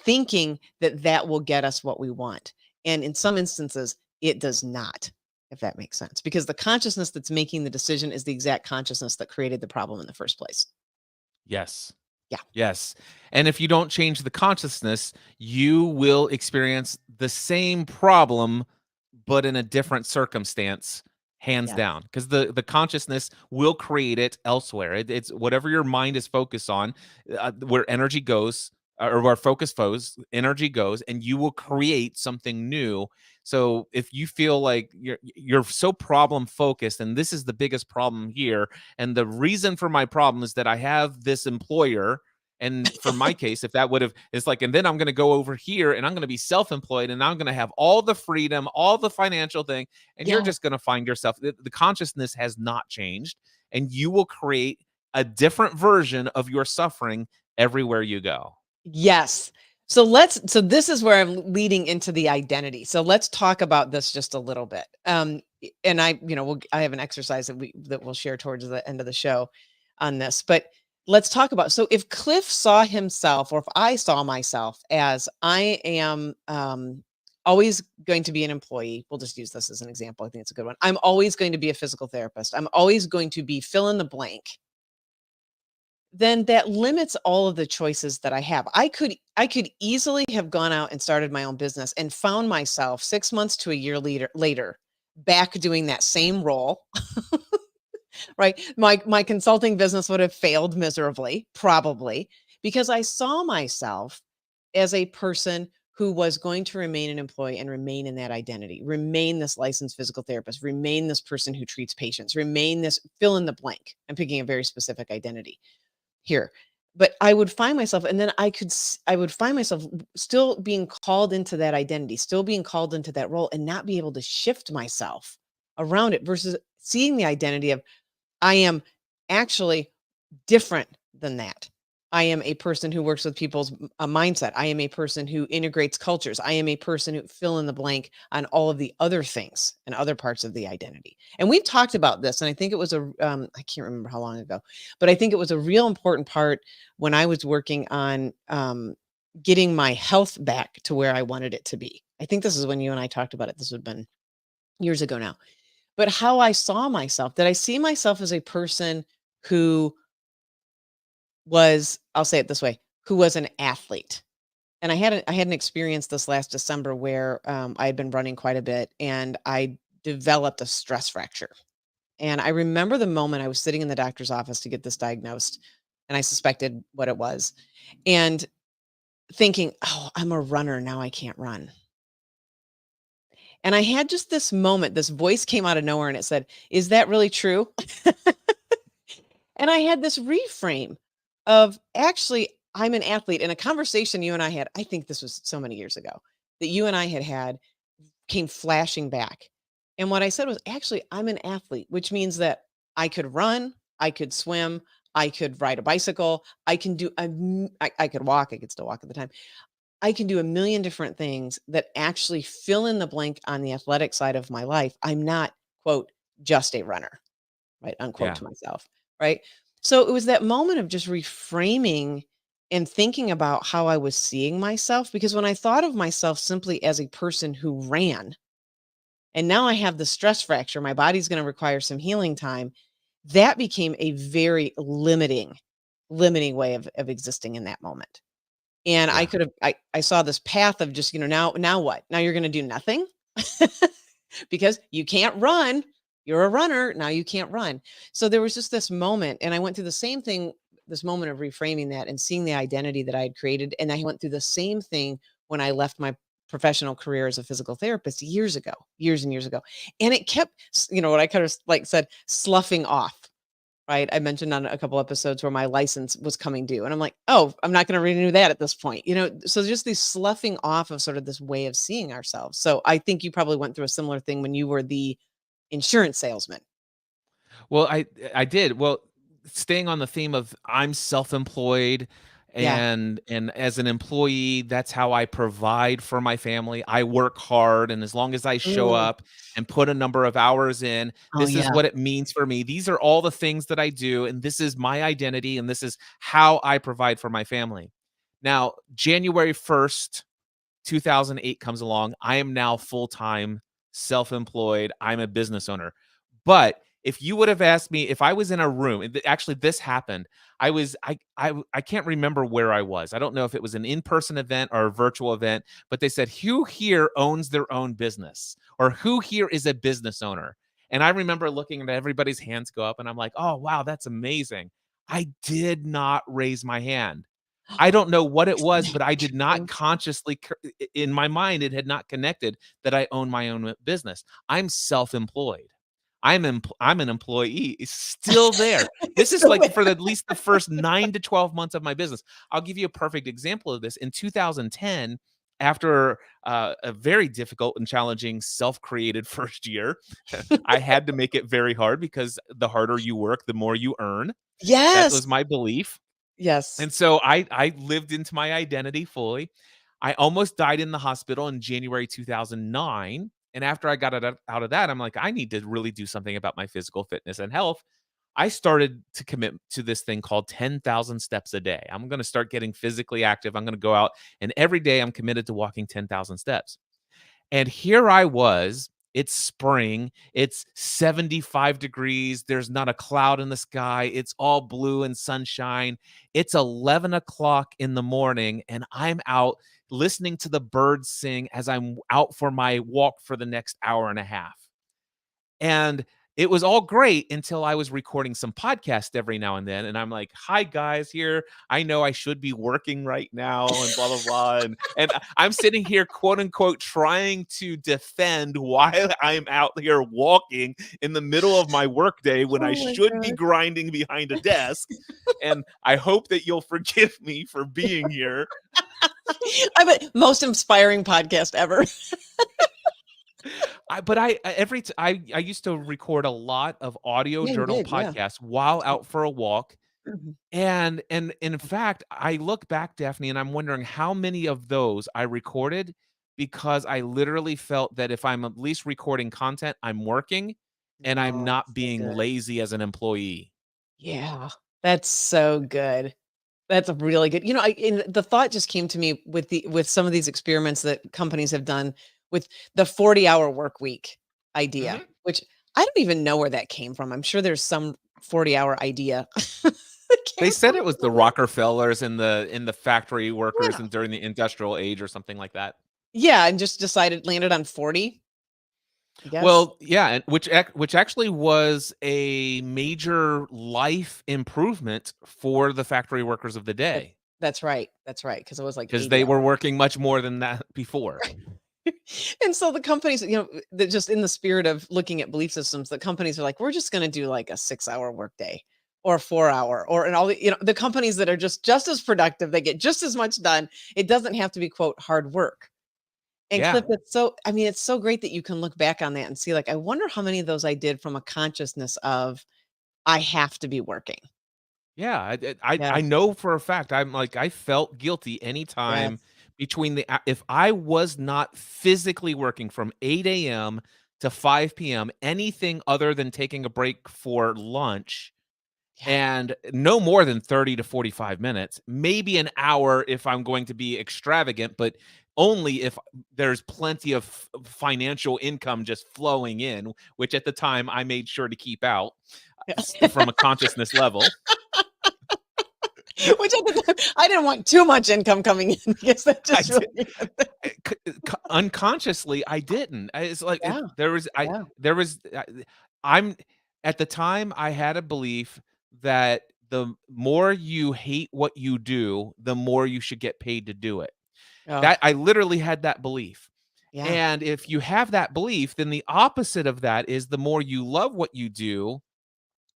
S2: thinking that that will get us what we want. And in some instances, it does not, if that makes sense, because the consciousness that's making the decision is the exact consciousness that created the problem in the first place.
S1: Yes.
S2: Yeah.
S1: Yes. And if you don't change the consciousness, you will experience the same problem, but in a different circumstance, hands
S2: Yes.
S1: down. Because the consciousness will create it elsewhere. It's whatever your mind is focused on, where energy goes, or where focus goes, energy goes, and you will create something new. So if you feel like you're so problem focused, and this is the biggest problem here, and the reason for my problem is that I have this employer. And for my case, if that would have, it's like, and then I'm going to go over here and I'm going to be self-employed and I'm going to have all the freedom, all the financial thing. And you're
S2: Yeah.
S1: just going to find yourself, the consciousness has not changed, and you will create a different version of your suffering everywhere you go.
S2: Yes. So this is where I'm leading into the identity. So let's talk about this just a little bit. And I have an exercise that we'll share towards the end of the show on this, but let's talk about, so if Cliff saw himself, or if I saw myself as I am always going to be an employee, we'll just use this as an example. I think it's a good one. I'm always going to be a physical therapist. I'm always going to be fill in the blank. Then that limits all of the choices that I have. I could easily have gone out and started my own business and found myself 6 months to a year later back doing that same role. Right? My consulting business would have failed miserably, probably, because I saw myself as a person who was going to remain an employee and remain in that identity, remain this licensed physical therapist, remain this person who treats patients, remain this fill in the blank. I'm picking a very specific identity here. But I would find myself, and then I would find myself still being called into that identity, still being called into that role, and not be able to shift myself around it, versus seeing the identity of, I am actually different than that. I am a person who works with people's mindset. I am a person who integrates cultures. I am a person who fill in the blank on all of the other things and other parts of the identity. And we've talked about this, and I think it was I can't remember how long ago, but I think it was a real important part when I was working on getting my health back to where I wanted it to be. I think this is when you and I talked about it. This would have been years ago now. But how I saw myself, did I see myself as a person who was, I'll say it this way, who was an athlete? And I had an experience this last December where I had been running quite a bit and I developed a stress fracture. And I remember the moment I was sitting in the doctor's office to get this diagnosed, and I suspected what it was, and thinking, oh, I'm a runner. Now I can't run. And I had just this moment, this voice came out of nowhere and it said, is that really true? And I had this reframe of actually, I'm an athlete. In a conversation you and I had, I think this was so many years ago, that you and I had came flashing back. And what I said was, actually, I'm an athlete, which means that I could run, I could swim, I could ride a bicycle, I can do, I could walk, I could still walk at the time. I can do a million different things that actually fill in the blank on the athletic side of my life. I'm not, quote, just a runner, right? Unquote
S1: Yeah.
S2: to myself, right? So it was that moment of just reframing and thinking about how I was seeing myself. Because when I thought of myself simply as a person who ran, and now I have the stress fracture, my body's going to require some healing time. That became a very limiting way of existing in that moment. And I
S1: Yeah.
S2: could have, I saw this path of just, now what? Now you're going to do nothing because you can't run. You're a runner. Now you can't run. So there was just this moment, and I went through the same thing, this moment of reframing that and seeing the identity that I had created. And I went through the same thing when I left my professional career as a physical therapist years and years ago. And it kept, what I kind of like said, sloughing off. Right. I mentioned on a couple episodes where my license was coming due. And I'm like, oh, I'm not going to renew that at this point. So just these sloughing off of sort of this way of seeing ourselves. So I think you probably went through a similar thing when you were the insurance salesman.
S1: Well, I did. Well, staying on the theme of I'm self-employed
S2: Yeah.
S1: and as an employee, that's how I provide for my family. I work hard, and as long as I show
S2: Mm.
S1: up and put a number of hours in,
S2: Oh,
S1: this is
S2: yeah.
S1: what it means for me. These are all the things that I do, and this is my identity, and this is how I provide for my family. Now, January 1st, 2008 comes along. I am now full-time self-employed. I'm a business owner. But if you would have asked me if I was in a room, actually this happened. I can't remember where I was. I don't know if it was an in-person event or a virtual event, but they said, who here owns their own business? Or who here is a business owner? And I remember looking at everybody's hands go up, and I'm like, oh wow, that's amazing. I did not raise my hand. I don't know what it was, but I did not consciously, in my mind, it had not connected that I own my own business. I'm self-employed. I'm an employee. It's still there. This is like for at least the first 9 to 12 months of my business. I'll give you a perfect example of this. In 2010, after a very difficult and challenging self-created first year, I had to make it very hard because the harder you work, the more you earn. That
S2: Yes.
S1: was my belief.
S2: Yes.
S1: And so I lived into my identity fully. I almost died in the hospital in January 2009. And after I got out of that, I'm like, I need to really do something about my physical fitness and health. I started to commit to this thing called 10,000 steps a day. I'm going to start getting physically active. I'm going to go out, and every day I'm committed to walking 10,000 steps. And here I was. It's spring. It's 75 degrees. There's not a cloud in the sky. It's all blue and sunshine. It's 11 o'clock in the morning, and I'm out listening to the birds sing as I'm out for my walk for the next hour and a half. And it was all great until I was recording some podcast every now and then. And I'm like, hi, guys, here. I know I should be working right now and blah, blah, blah. And I'm sitting here, quote unquote, trying to defend why I'm out here walking in the middle of my workday when I should be grinding behind a desk. And I hope that you'll forgive me for being here.
S2: I bet most inspiring podcast ever.
S1: I used to record a lot of audio journal podcasts while out for a walk.
S2: Mm-hmm.
S1: And in fact, I look back, Daphne, and I'm wondering how many of those I recorded because I literally felt that if I'm at least recording content, I'm working and I'm not being lazy as an employee.
S2: Yeah, that's so good. That's a really good, and the thought just came to me with some of these experiments that companies have done with the 40-hour work week idea,
S1: Mhm.
S2: which I don't even know where that came from. I'm sure there's some 40-hour idea that
S1: They
S2: came
S1: said
S2: from
S1: it was the
S2: somewhere.
S1: Rockefellers and the factory workers
S2: Yeah.
S1: and during the industrial age or something like that.
S2: Yeah, and just landed on 40, I guess.
S1: Well, yeah, and which actually was a major life improvement for the factory workers of the
S2: That
S1: day
S2: that's right. That's right, because it was like
S1: because
S2: 80
S1: they were
S2: hours.
S1: working much more than that before.
S2: And so the companies, that just in the spirit of looking at belief systems, the companies are like, we're just going to do like a 6-hour workday or a 4-hour, or and all the companies that are just as productive, they get just as much done. It doesn't have to be quote hard work. And
S1: Yeah.
S2: Cliff, it's so great that you can look back on that and see, like, I wonder how many of those I did from a consciousness of I have to be working.
S1: Yeah, I
S2: Yes.
S1: know for a fact, I'm like, I felt guilty
S2: Yes.
S1: anytime between if I was not physically working from 8 AM to 5 PM, anything other than taking a break for lunch,
S2: Yeah.
S1: and no more than 30 to 45 minutes, maybe an hour if I'm going to be extravagant, but only if there's plenty of financial income just flowing in, which at the time I made sure to keep out from a consciousness level.
S2: Which at the time, I didn't want too much income coming in because that
S1: I
S2: just
S1: did,
S2: really
S1: unconsciously I didn't. It's like
S2: Yeah. Yeah.
S1: there was I'm at the time I had a belief that the more you hate what you do, the more you should get paid to do it.
S2: Oh,
S1: That I literally had that belief.
S2: yeah.
S1: And if you have that belief, then the opposite of that is the more you love what you do,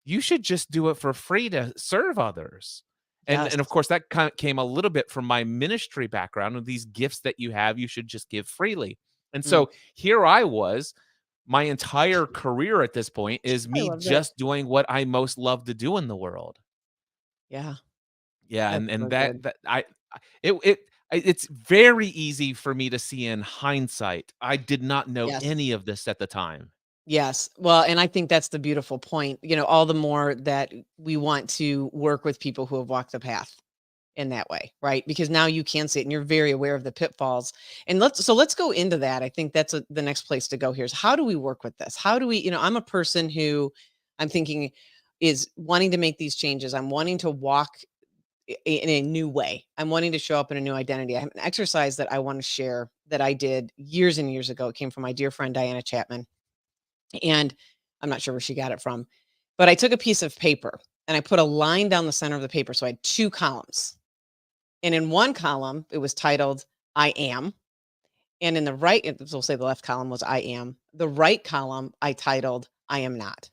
S1: you should just do it for free to serve others.
S2: Yes.
S1: And of course that kind of came a little bit from my ministry background of these gifts that you have, you should just give freely. And
S2: Mm.
S1: so here I was, my entire career at this point is
S2: I
S1: me
S2: love that.
S1: just doing what I most love to do in the world.
S2: Yeah.
S1: Yeah,
S2: That's
S1: and
S2: so good.
S1: that it's very easy for me to see in hindsight. I did not know
S2: Yes.
S1: any of this at the time.
S2: Yes. Well, and I think that's the beautiful point. All the more that we want to work with people who have walked the path in that way, right? Because now you can see it and you're very aware of the pitfalls. And let's go into that. I think that's the next place to go here is how do we work with this? How do we, I'm a person who I'm thinking is wanting to make these changes. I'm wanting to walk in a new way. I'm wanting to show up in a new identity. I have an exercise that I want to share that I did years and years ago. It came from my dear friend Diana Chapman. And I'm not sure where she got it from, but I took a piece of paper and I put a line down the center of the paper. So I had two columns. And in one column, it was titled I am. And in the right, we'll say the left column was I am. The right column, I titled I am not.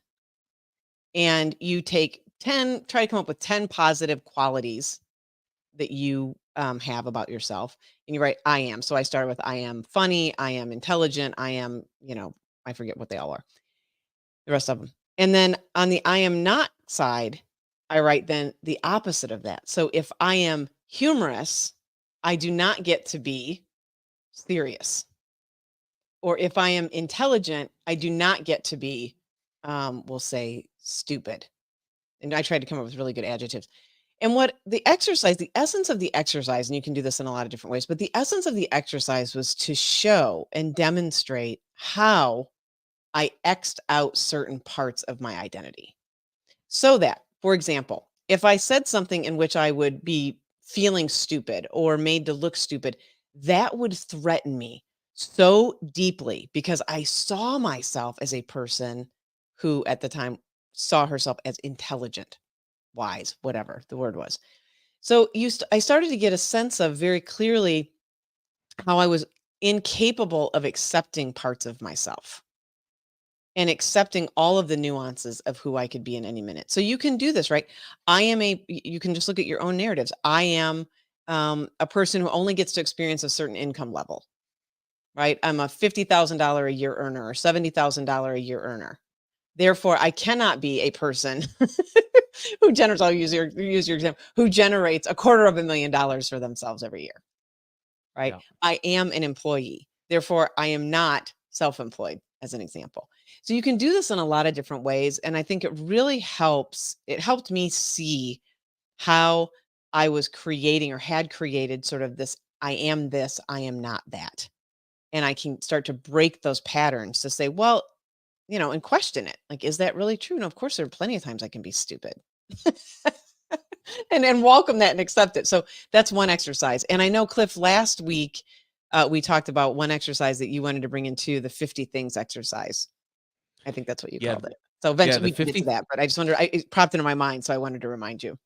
S2: And you take 10, try to come up with 10 positive qualities that you have about yourself. And you write I am. So I started with I am funny, I am intelligent, I am, I forget what they all are, the rest of them. And then on the I am not side, I write then the opposite of that. So if I am humorous, I do not get to be serious. Or if I am intelligent, I do not get to be, we'll say, stupid. And I tried to come up with really good adjectives. And what the essence of the exercise, and you can do this in a lot of different ways, but the essence of the exercise was to show and demonstrate how I X'd out certain parts of my identity. So that, for example, if I said something in which I would be feeling stupid or made to look stupid, that would threaten me so deeply because I saw myself as a person who at the time saw herself as intelligent, wise, whatever the word was. So I started to get a sense of very clearly how I was incapable of accepting parts of myself and accepting all of the nuances of who I could be in any minute. So you can do this, right? You can just look at your own narratives. I am a person who only gets to experience a certain income level, right? I'm a $50,000 a year earner or $70,000 a year earner. Therefore, I cannot be a person who generates, I'll use your example, who generates $250,000 for themselves every year, right?
S1: Yeah.
S2: I am an employee. Therefore, I am not self-employed, as an example. So you can do this in a lot of different ways. And I think it really helps. It helped me see how I was creating or had created sort of this, I am this, I am not that. And I can start to break those patterns to say, well, and question it. Like, is that really true? And of course, there are plenty of times I can be stupid. and welcome that and accept it. So that's one exercise. And I know, Cliff, last week we talked about one exercise that you wanted to bring into the 50 things exercise. I think that's what you called it. So eventually we can get to that, but I just wondered, it popped into my mind, so I wanted to remind you.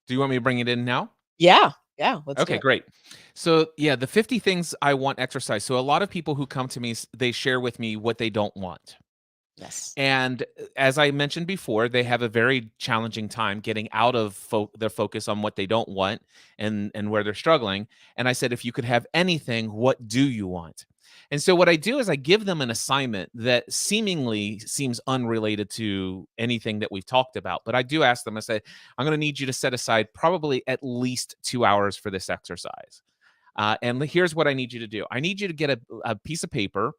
S1: Do you want me to bring it in now?
S2: Yeah. Let's
S1: Okay, great. So yeah, the 50 things I want exercise. So a lot of people who come to me, they share with me what they don't want.
S2: Yes.
S1: And as I mentioned before, they have a very challenging time getting out of their focus on what they don't want and where they're struggling. And I said, if you could have anything, what do you want? And so what I do is I give them an assignment that seemingly seems unrelated to anything that we've talked about. But I do ask them, I say, I'm going to need you to set aside probably at least 2 hours for this exercise. And here's what I need you to do. I need you to get a piece of paper,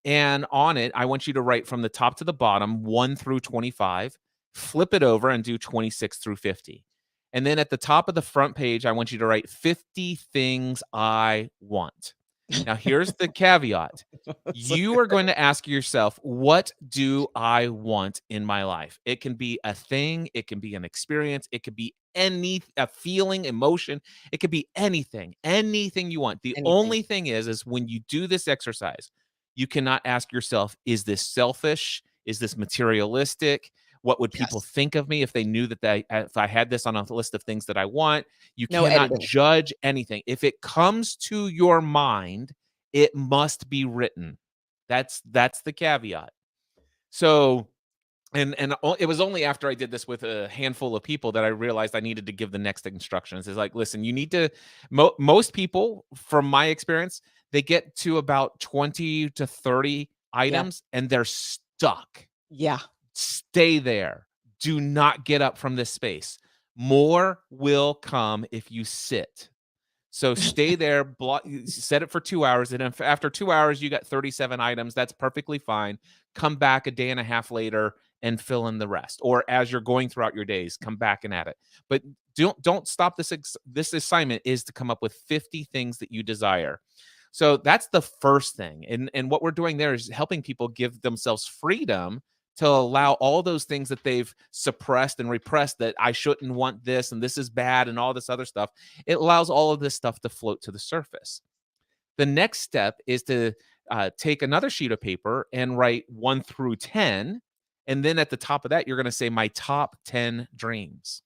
S1: and on it, I want you to write from the top to the bottom, 1 through 25, flip it over and do 26 through 50. And then at the top of the front page, I want you to write 50 things I want. Now, here's the caveat. You are going to ask yourself, what do I want in my life? It can be a thing. It can be an experience. It could be a feeling, emotion. It could be anything you want. The only thing is when you do this exercise, you cannot ask yourself, is this selfish? Is this materialistic? What would people think of me if they knew that if I had this on a list of things that I want? You cannot judge anything. If it comes to your mind, it must be written. That's the caveat. So, and it was only after I did this with a handful of people that I realized I needed to give the next instructions. It's like, listen, you need to, most people, from my experience, they get to about 20 to 30 items and they're stuck.
S2: Yeah.
S1: Stay there. Do not get up from this space. More will come if you sit. So stay there, set it for 2 hours. And if after 2 hours, you got 37 items, that's perfectly fine. Come back a day and a half later and fill in the rest. Or as you're going throughout your days, come back and add it. But don't stop this. This assignment is to come up with 50 things that you desire. So that's the first thing. And what we're doing there is helping people give themselves freedom to allow all those things that they've suppressed and repressed, that I shouldn't want this and this is bad and all this other stuff. It allows all of this stuff to float to the surface. The next step is to take another sheet of paper and write 1 through 10. And then at the top of that, you're going to say my top 10 dreams.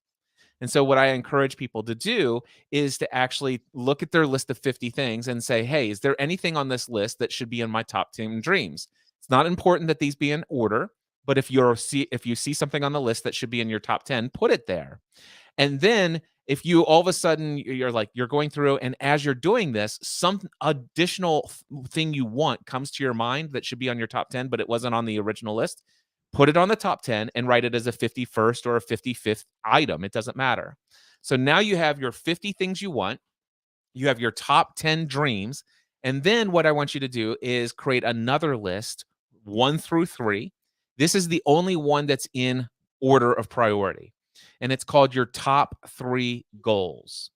S1: And so what I encourage people to do is to actually look at their list of 50 things and say, hey, is there anything on this list that should be in my top 10 dreams? It's not important that these be in order, but if you see something on the list that should be in your top 10, put it there. And then if you all of a sudden you're going through, and as you're doing this, some additional thing you want comes to your mind that should be on your top 10, but it wasn't on the original list, put it on the top 10 and write it as a 51st or a 55th item. It doesn't matter. So now you have your 50 things you want. You have your top 10 dreams. And then what I want you to do is create another list, 1 through 3. This is the only one that's in order of priority. And it's called your top 3 goals.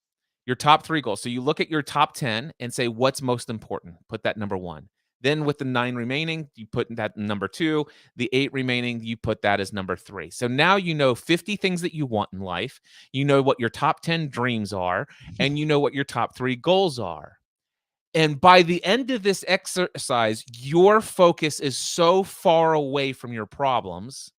S1: Your top 3 goals. So you look at your top 10 and say, what's most important? Put that number 1. Then with the 9 remaining, you put that number 2. The 8 remaining, you put that as number 3. So now you know 50 things that you want in life. You know what your top 10 dreams are, and you know what your top 3 goals are. And by the end of this exercise, your focus is so far away from your problems.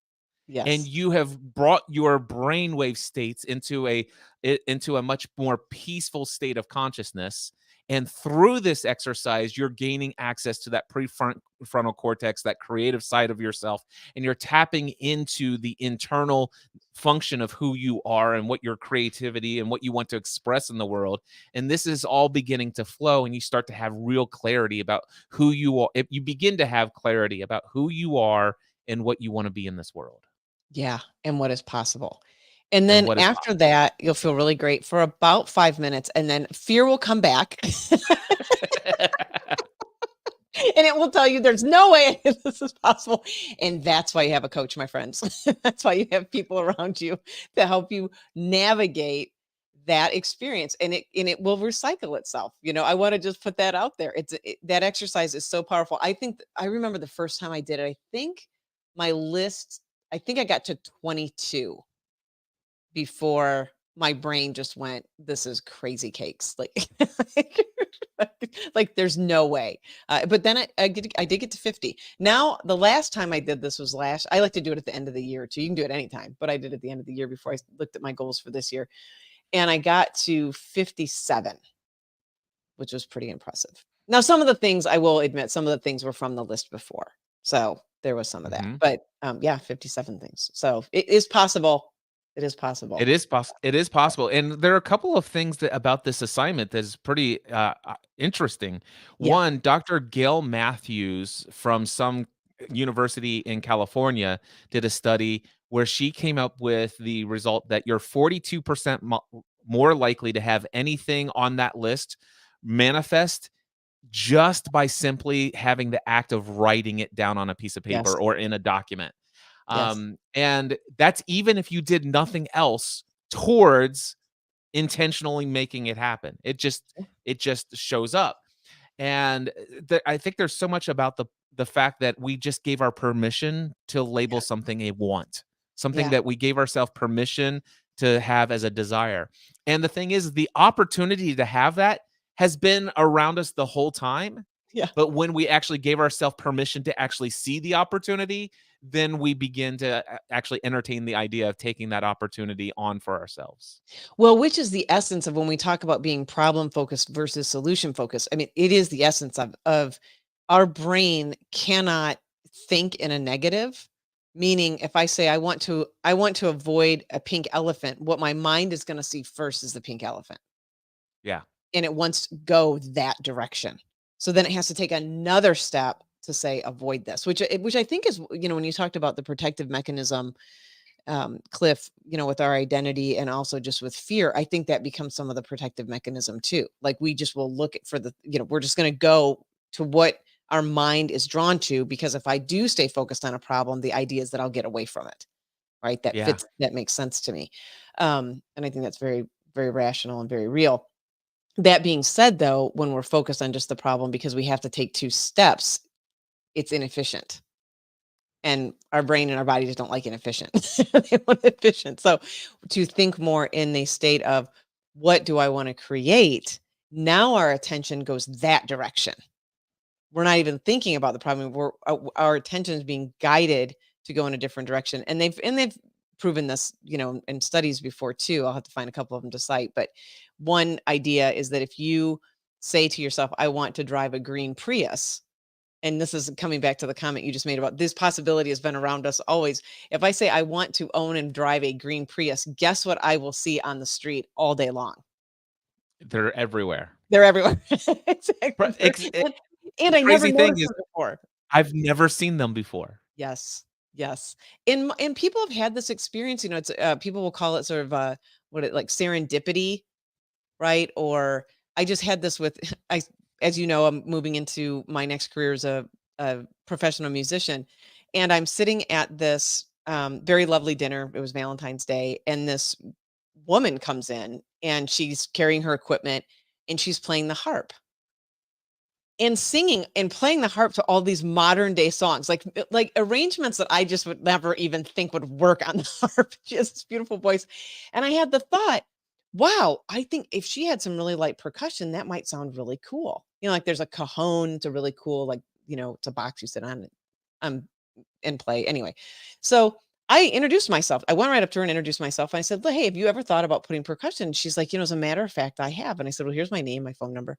S2: Yes.
S1: And you have brought your brainwave states into a much more peaceful state of consciousness. And through this exercise, you're gaining access to that prefrontal cortex, that creative side of yourself, and you're tapping into the internal function of who you are and what your creativity and what you want to express in the world. And this is all beginning to flow, and you start to have real clarity about who you are. You begin to have clarity about who you are and what you want to be in this world.
S2: Yeah, and what is possible. And then after that, you'll feel really great for about 5 minutes, and then fear will come back. And it will tell you there's no way this is possible. And that's why you have a coach, my friends. That's why you have people around you to help you navigate that experience, and it will recycle itself. I want to just put that out there. That exercise is so powerful. I remember the first time I did it. My list, I think I got to 22 before my brain just went, this is crazy cakes. Like there's no way. But then I did get to 50. Now, the last time I did this was I like to do it at the end of the year too. You can do it anytime, but I did it at the end of the year before I looked at my goals for this year. And I got to 57, which was pretty impressive. Now, some of the things, I will admit, some of the things were from the list before. So there was some of that. But yeah, 57 things. So it is possible. It is possible.
S1: It is possible. It is possible. And there are a couple of things about this assignment that is pretty interesting.
S2: Yeah.
S1: One, Dr. Gail Matthews from some university in California did a study where she came up with the result that you're 42% more likely to have anything on that list manifest just by simply having the act of writing it down on a piece of paper
S2: Yes.
S1: or in a document.
S2: Yes.
S1: And that's even if you did nothing else towards intentionally making it happen. It just shows up. And I think there's so much about the fact that we just gave our permission to label something a want, something
S2: Yeah.
S1: that we gave ourselves permission to have as a desire. And the thing is, the opportunity to have that has been around us the whole time.
S2: Yeah.
S1: But when we actually gave ourselves permission to actually see the opportunity, then we begin to actually entertain the idea of taking that opportunity on for ourselves.
S2: Well, which is the essence of when we talk about being problem focused versus solution focused. I mean, it is the essence of our brain cannot think in a negative. Meaning, if I say I want to avoid a pink elephant, what my mind is going to see first is the pink elephant.
S1: Yeah.
S2: And it wants to go that direction. So then it has to take another step to say avoid this, which I think is, when you talked about the protective mechanism, Cliff, with our identity and also just with fear, I think that becomes some of the protective mechanism too. Like we just will look for we're just going to go to what our mind is drawn to, because if I do stay focused on a problem, the idea is that I'll get away from it. Right. That fits. That makes sense to me. And I think that's very, very rational and very real. That being said, though, when we're focused on just the problem, because we have to take 2 steps, it's inefficient. And our brain and our body just don't like inefficient. They want efficient. So to think more in the state of what do I want to create? Now our attention goes that direction. We're not even thinking about the problem. Our attention is being guided to go in a different direction. And they've proven this, in studies before too. I'll have to find a couple of them to cite. But one idea is that if you say to yourself, I want to drive a green Prius, and this is coming back to the comment you just made about this possibility has been around us always. If I say I want to own and drive a green Prius, guess what I will see on the street all day long?
S1: They're everywhere.
S2: They're everywhere. Exactly. And I never noticed them before.
S1: I've never seen them before.
S2: Yes. Yes. And people have had this experience, it's people will call it sort of like serendipity, right? Or I just had this with as you know, I'm moving into my next career as a professional musician, and I'm sitting at this very lovely dinner. It was Valentine's Day, and this woman comes in and she's carrying her equipment and she's playing the harp and singing and playing the harp to all these modern day songs, like arrangements that I just would never even think would work on the harp. She has this beautiful voice. And I had the thought, wow, I think if she had some really light percussion, that might sound really cool. Like there's a cajon, it's a really cool, it's a box you sit on and play. Anyway, so I introduced myself. I went right up to her and introduced myself. I said, hey, have you ever thought about putting percussion? She's like, as a matter of fact, I have. And I said, well, here's my name, my phone number.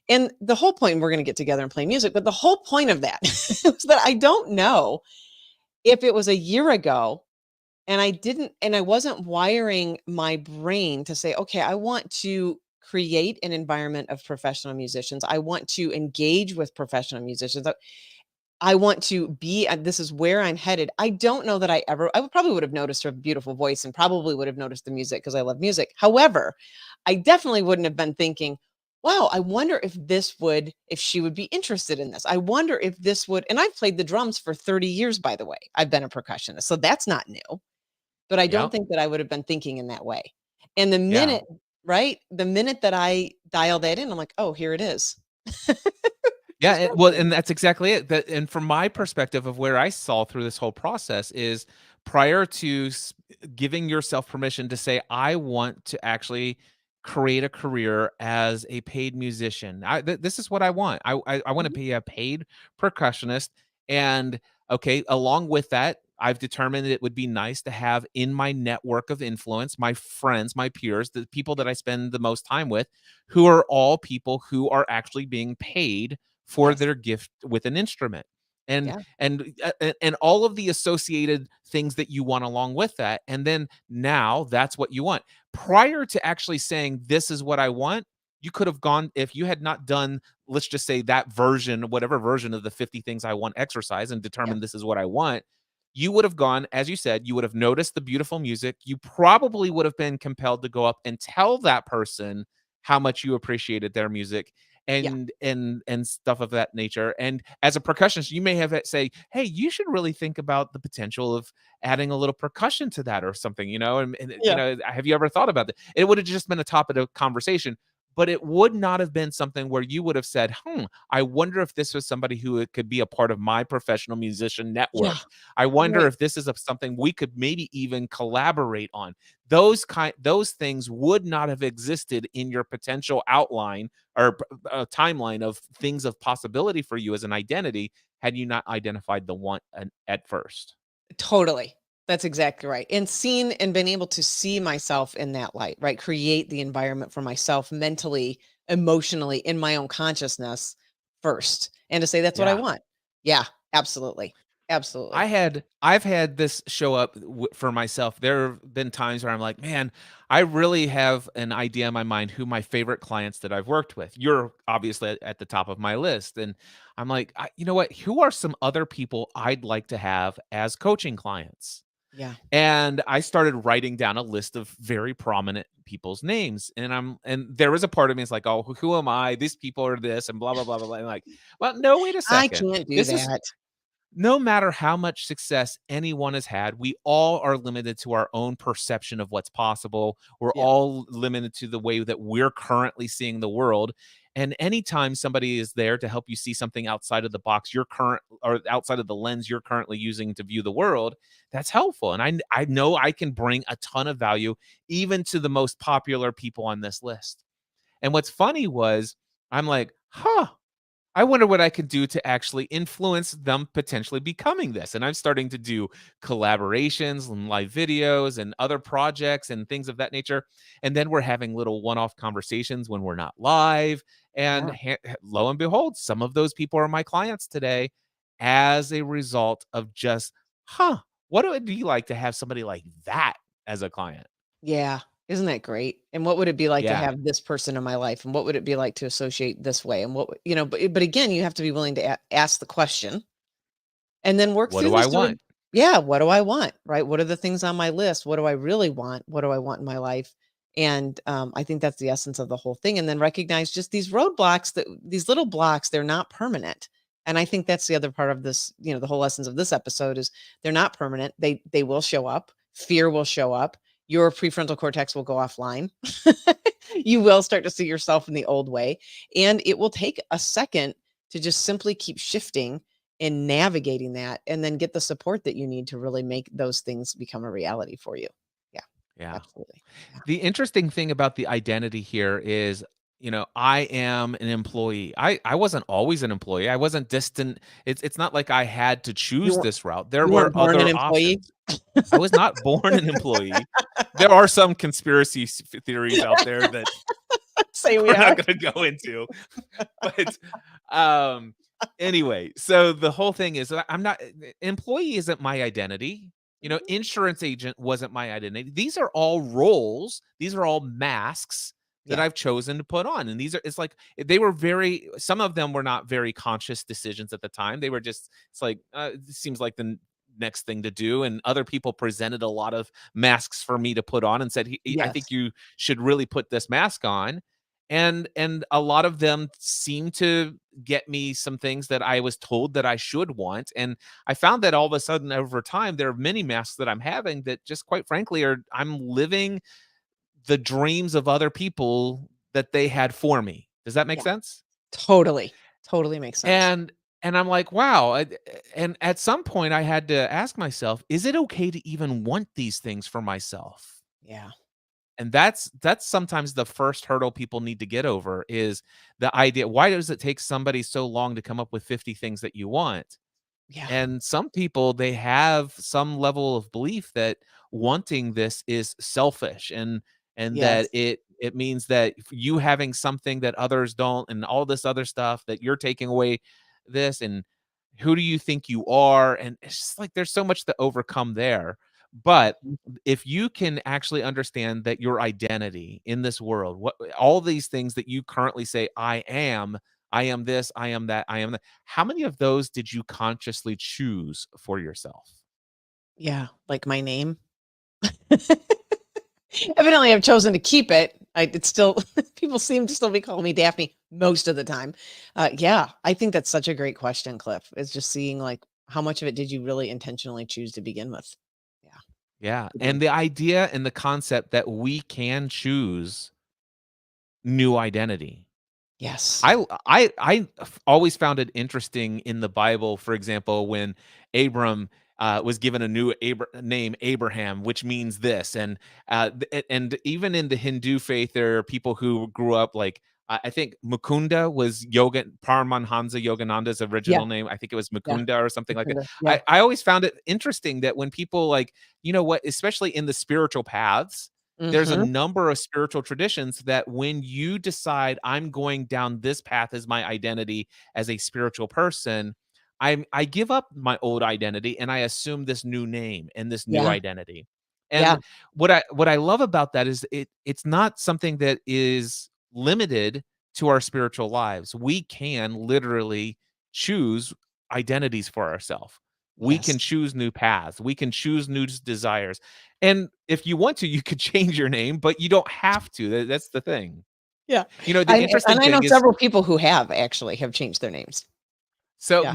S2: And the whole point, we're going to get together and play music, but the whole point of that was that I don't know if it was a year ago and I wasn't wiring my brain to say, okay, I want to create an environment of professional musicians. I want to engage with professional musicians. I want to be, this is where I'm headed. I don't know that I probably would have noticed her beautiful voice and probably would have noticed the music because I love music. However, I definitely wouldn't have been thinking, wow, I wonder if she would be interested in this. I wonder if this would, and I've played the drums for 30 years, by the way. I've been a percussionist, so that's not new. But I don't think that I would have been thinking in that way. And the minute, right? The minute that I dial that in, I'm like, oh, here it is.
S1: Yeah,
S2: It's
S1: well,
S2: working.
S1: and that's exactly it. That, and from my perspective of where I saw through this whole process is prior to giving yourself permission to say, I want to actually create a career as a paid musician. This is what I want. I want to
S2: Mhm.
S1: be a paid percussionist. And okay, along with that, I've determined it would be nice to have in my network of influence my friends, my peers, the people that I spend the most time with, who are all people who are actually being paid for
S2: Yes.
S1: their gift with an instrument. And
S2: Yeah.
S1: and all of the associated things that you want along with that. And then now that's what you want. Prior to actually saying this is what I want, you could have gone if you had not done, let's just say that version, whatever version of the 50 things I want exercise and
S2: Yeah.
S1: determined this is what I want, you would have gone, as you said, you would have noticed the beautiful music. You probably would have been compelled to go up and tell that person how much you appreciated their music
S2: Yeah.
S1: and stuff of that nature. And as a percussionist, you may have it say, "Hey, you should really think about the potential of adding a little percussion to that or something,"
S2: Yeah.
S1: have you ever thought about that? It would have just been a topic of conversation, but it would not have been something where you would have said, I wonder if this was somebody who could be a part of my professional musician
S2: Yeah.
S1: network. I wonder
S2: Right.
S1: if this is something we could maybe even collaborate on." Those things would not have existed in your potential outline or timeline of things of possibility for you as an identity had you not identified the one at first.
S2: Totally. That's exactly right. And seen and been able to see myself in that light, right? Create the environment for myself mentally, emotionally, in my own consciousness first. And to say that's what I
S1: Yeah.
S2: want. Yeah, absolutely. Absolutely.
S1: I've had this show up for myself. There have been times where I'm like, man, I really have an idea in my mind who my favorite clients that I've worked with. You're obviously at the top of my list, and I'm like, you know what? Who are some other people I'd like to have as coaching clients?
S2: Yeah.
S1: And I started writing down a list of very prominent people's names, and there was a part of me is like, oh, who am I? These people are this, and blah blah blah blah blah. And like, well, no, wait a
S2: I
S1: second.
S2: can't do
S1: This is
S2: that.
S1: no matter how much success anyone has had, we all are limited to our own perception of what's possible. We're
S2: Yeah.
S1: all limited to the way that we're currently seeing the world. And anytime somebody is there to help you see something outside of the box, your current or outside of the lens you're currently using to view the world, that's helpful. And I know I can bring a ton of value even to the most popular people on this list. And what's funny was I'm like, I wonder what I could do to actually influence them potentially becoming this. And I'm starting to do collaborations and live videos and other projects and things of that nature. And then we're having little one off conversations when we're not live. And
S2: Yeah.
S1: lo and behold, some of those people are my clients today as a result of just, what would it be like to have somebody like that as a client?
S2: Yeah. Isn't that great? And what would it be like to
S1: Yeah.
S2: have this person in my life? And what would it be like to associate this way? And but again, you have to be willing to ask the question and then work
S1: What
S2: through
S1: do I
S2: this.
S1: want?
S2: Yeah, what do I want? Right? What are the things on my list? What do I really want? What do I want in my life? And I think that's the essence of the whole thing. And then recognize just these roadblocks that these little blocks, they're not permanent. And I think that's the other part of this, the whole essence of this episode is they're not permanent. They will show up. Fear will show up. Your prefrontal cortex will go offline. You will start to see yourself in the old way. And it will take a second to just simply keep shifting and navigating that and then get the support that you need to really make those things become a reality for you. Yeah,
S1: Yeah.
S2: absolutely. Yeah.
S1: The interesting thing about the identity here is, I am an employee. I wasn't always an employee. I wasn't distant. It's not like I had to
S2: You
S1: choose
S2: weren't
S1: this route. There
S2: you
S1: were
S2: weren't born an
S1: other
S2: employee?
S1: options. I was not born an employee. There are some conspiracy theories out there that
S2: Say we
S1: we're
S2: are.
S1: not going to go into. But anyway, so the whole thing is I'm not employee isn't my identity.
S2: Mhm.
S1: Insurance agent wasn't my identity. These are all roles. These are all masks that
S2: Yeah.
S1: I've chosen to put on. And it's like they were some of them were not very conscious decisions at the time. They were just, it's like, it seems like the next thing to do. And other people presented a lot of masks for me to put on and said, I think
S2: Yes.
S1: you should really put this mask on. And a lot of them seem to get me some things that I was told that I should want. And I found that all of a sudden over time, there are many masks that I'm having that just quite frankly I'm living the dreams of other people that they had for me. Does that make
S2: Yeah.
S1: sense?
S2: Totally. Totally makes sense.
S1: And I'm like, wow. And at some point I had to ask myself, is it okay to even want these things for myself?
S2: Yeah.
S1: And that's sometimes the first hurdle people need to get over, is the idea, why does it take somebody so long to come up with 50 things that you want?
S2: Yeah.
S1: And some people, they have some level of belief that wanting this is selfish, and that
S2: Yes.
S1: it means that you having something that others don't, and all this other stuff, that you're taking away this, and who do you think you are? And it's just like there's so much to overcome there. But
S2: Mhm.
S1: if you can actually understand that your identity in this world, what all these things that you currently say, I am this, I am that, I am that. How many of those did you consciously choose for yourself?
S2: Yeah. Like my name. Evidently, I've chosen to keep it. It's still people seem to still be calling me Daphne most of the time. Yeah, I think that's such a great question, Cliff. Is just seeing like how much of it did you really intentionally choose to begin with? Yeah,
S1: Yeah,
S2: good one.
S1: and the idea and the concept that we can choose new identity.
S2: Yes.
S1: I always found it interesting in the Bible, for example, when Abram was given a new name, Abraham, which means this, and even in the Hindu faith, there are people who grew up like, I think Mukunda was Yoga Paramahansa Yogananda's
S2: Yeah.
S1: original name. I think it was
S2: Yeah.
S1: Mukunda or something like that.
S2: Yeah.
S1: I always found it interesting that when people like, you know what, especially in the spiritual paths, there's a
S2: Hmm.
S1: number of spiritual traditions that when you decide I'm going down this path as my identity as a spiritual person, I give up my old identity and I assume this new name and this new
S2: Yeah.
S1: identity.
S2: Yeah.
S1: And what I love about that is it's not something that is limited to our spiritual lives. We can literally choose identities for ourselves. We can
S2: Yes.
S1: choose new paths. We can choose new desires. And if you want to, you could change your name, but you don't have to. That's the thing.
S2: Yeah.
S1: You know, the
S2: I
S1: interesting
S2: and I know
S1: thing is,
S2: several people who have actually have changed their names.
S1: so
S2: Yeah.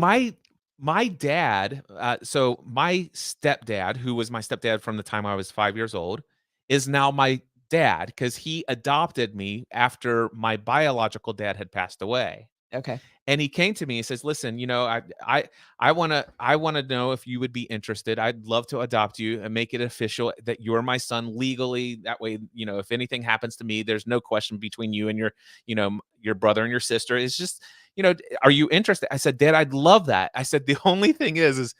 S1: my dad, so my stepdad, who was my stepdad from the time I was 5 years old, is now my dad because he adopted me after my biological dad had passed away.
S2: Okay.
S1: And he came to me and says, "Listen, you know, I wanna know if you would be interested. I'd love to adopt you and make it official that you're my son legally. That way, you know, if anything happens to me, there's no question between you and your, you know, your brother and your sister. It's just, you know, are you interested?" I said, "Dad, I'd love that." I said, "The only thing is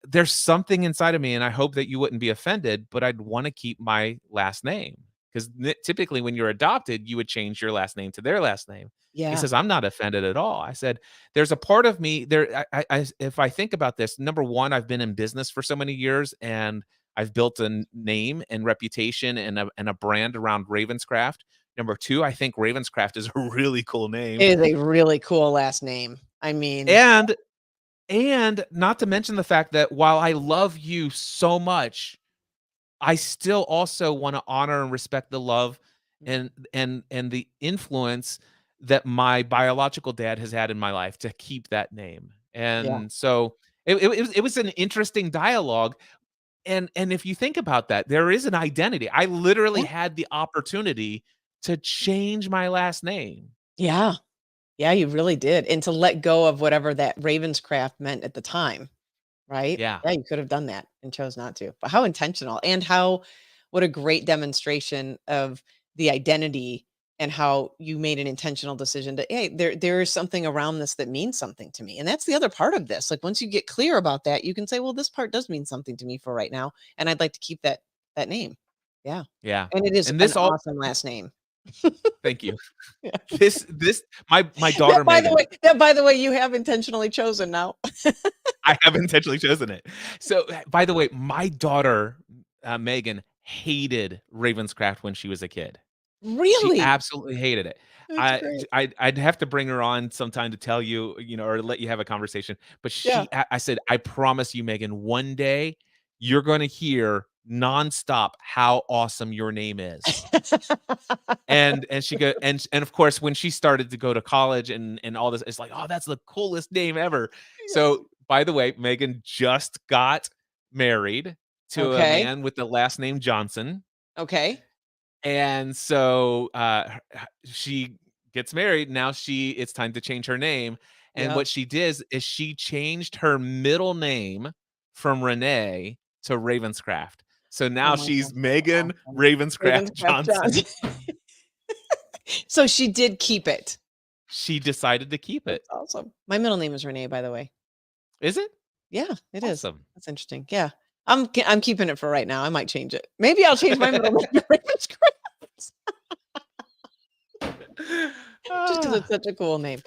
S1: there's something inside of me, and I hope that you wouldn't be offended, but I'd want to keep my last name because typically when you're adopted, you would change your last name to their last name." He
S2: Yeah.
S1: says, "I'm not offended at all." I said, "There's a part of me there. If I think about this, number one, I've been in business for so many years, and I've built a name and reputation and a brand around Ravenscraft. Number two, I think Ravenscraft is a really cool name,
S2: It is a really cool last name. I mean,
S1: and not to mention the fact that while I love you so much, I still also want to honor and respect the love and the influence that my biological dad has had in my life to keep that name."
S2: yeah.
S1: And so it was an interesting dialogue. And if you think about that, there is an identity. I literally
S2: Yeah.
S1: had the opportunity to change my last name.
S2: Yeah. Yeah, you really did. And to let go of whatever that Ravenscraft meant at the time, right?
S1: Yeah.
S2: Yeah, you could have done that and chose not to. But how intentional and how what a great demonstration of the identity and how you made an intentional decision to, hey, there is something around this that means something to me. And that's the other part of this. Like once you get clear about that, you can say, well, this part does mean something to me for right now. And I'd like to keep that name. Yeah.
S1: Yeah.
S2: And it is
S1: And
S2: an
S1: this all
S2: awesome last name.
S1: thank you.
S2: Yeah.
S1: This my daughter Megan,
S2: That by the way, you have intentionally chosen now.
S1: I have intentionally chosen it. So, by the way, my daughter, Megan, hated Ravenscraft when she was a kid. She
S2: Really?
S1: absolutely hated it.
S2: That's great.
S1: I'd have to bring her on sometime to tell you, you know, or let you have a conversation. But
S2: Yeah.
S1: I said, "I promise you, Megan, one day you're gonna hear nonstop how awesome your name is." And she go and of course, when she started to go to college and all this, it's like, "Oh, that's the coolest name ever."
S2: Yes.
S1: So, by the way, Megan just got married to a
S2: Okay.
S1: man with the last name Johnson.
S2: Okay.
S1: And so she gets married. Now it's time to change her name. And
S2: Yep.
S1: what she did is she changed her middle name from Renee to Ravenscraft. So
S2: Oh
S1: now
S2: my
S1: she's
S2: gosh, that's
S1: Megan
S2: awesome.
S1: Ravenscraft
S2: Ravenscraft
S1: Johnson.
S2: Johnson. So she did keep it.
S1: She decided to keep it.
S2: That's awesome. My middle name is Renee, by the way.
S1: Is it?
S2: Yeah, it is.
S1: Awesome.
S2: That's interesting. Yeah. I'm keeping it for right now. I might change it. Maybe I'll change my middle name to Ravenscraft just because it's such a cool name.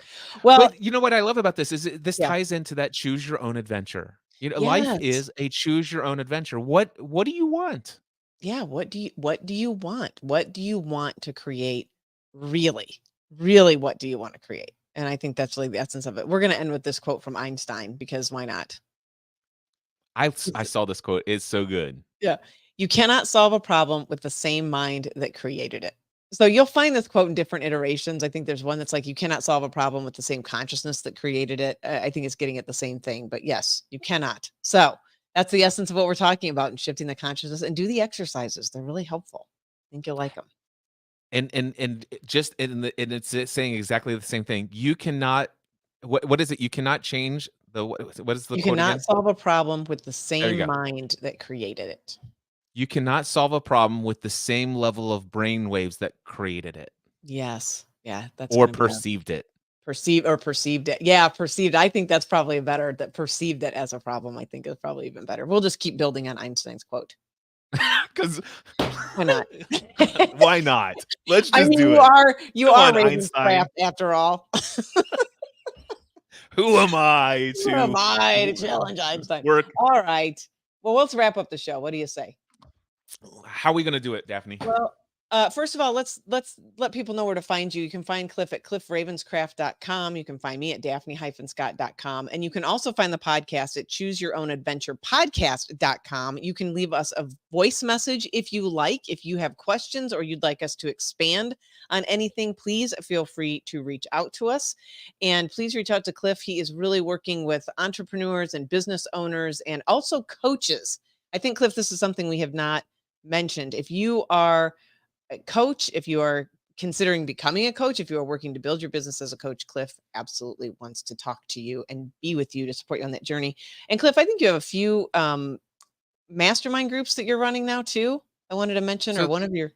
S2: Well,
S1: But you know what I love about this is this
S2: yeah.
S1: ties into that choose your own adventure. You know, life
S2: Yes.
S1: is a choose your own adventure. What do you want?
S2: Yeah. What do you want? What do you want to create? Really? Really, what do you want to create? And I think that's really the essence of it. We're going to end with this quote from Einstein because why not?
S1: I saw this quote. It's so good.
S2: Yeah. You cannot solve a problem with the same mind that created it. So you'll find this quote in different iterations. I think there's one that's like, you cannot solve a problem with the same consciousness that created it. I think it's getting at the same thing, but yes, you cannot. So that's the essence of what we're talking about in shifting the consciousness, and do the exercises. They're really helpful. I think you'll like them.
S1: And just and it's saying exactly the same thing. You cannot. What is it? You cannot change the what is the
S2: You
S1: quote
S2: cannot
S1: again?
S2: solve a problem with the
S1: There you
S2: same
S1: go.
S2: mind that created it.
S1: You cannot solve a problem with the same level of brain waves that created it
S2: Yes. Yeah. That's
S1: or
S2: going to be our
S1: perceived it.
S2: perceived it. Yeah. Perceived. I think that's probably better. That perceived it as a problem, I think is probably even better. We'll just keep building on Einstein's quote.
S1: Because
S2: Why not?
S1: why not? Let's
S2: I
S1: just
S2: mean,
S1: do
S2: you
S1: it.
S2: are
S1: Come on,
S2: Ravenscraft after all.
S1: Who am I
S2: Who am
S1: to
S2: I to challenge Einstein?
S1: work?
S2: All right. Well, let's wrap up the show. What do you say?
S1: How are we going to do it, Daphne?
S2: Well, first of all, let's let people know where to find you. You can find Cliff at cliffravenscraft.com. You can find me at daphne-scott.com. And you can also find the podcast at chooseyourownadventurepodcast.com. You can leave us a voice message if you like. If you have questions or you'd like us to expand on anything, please feel free to reach out to us. And please reach out to Cliff. He is really working with entrepreneurs and business owners and also coaches. I think, Cliff, this is something we have not mentioned. If you are a coach, if you are considering becoming a coach, if you are working to build your business as a coach, Cliff absolutely wants to talk to you and be with you to support you on that journey. And Cliff, I think you have a few mastermind groups that you're running now too. I wanted to mention, or
S1: So
S2: one of your.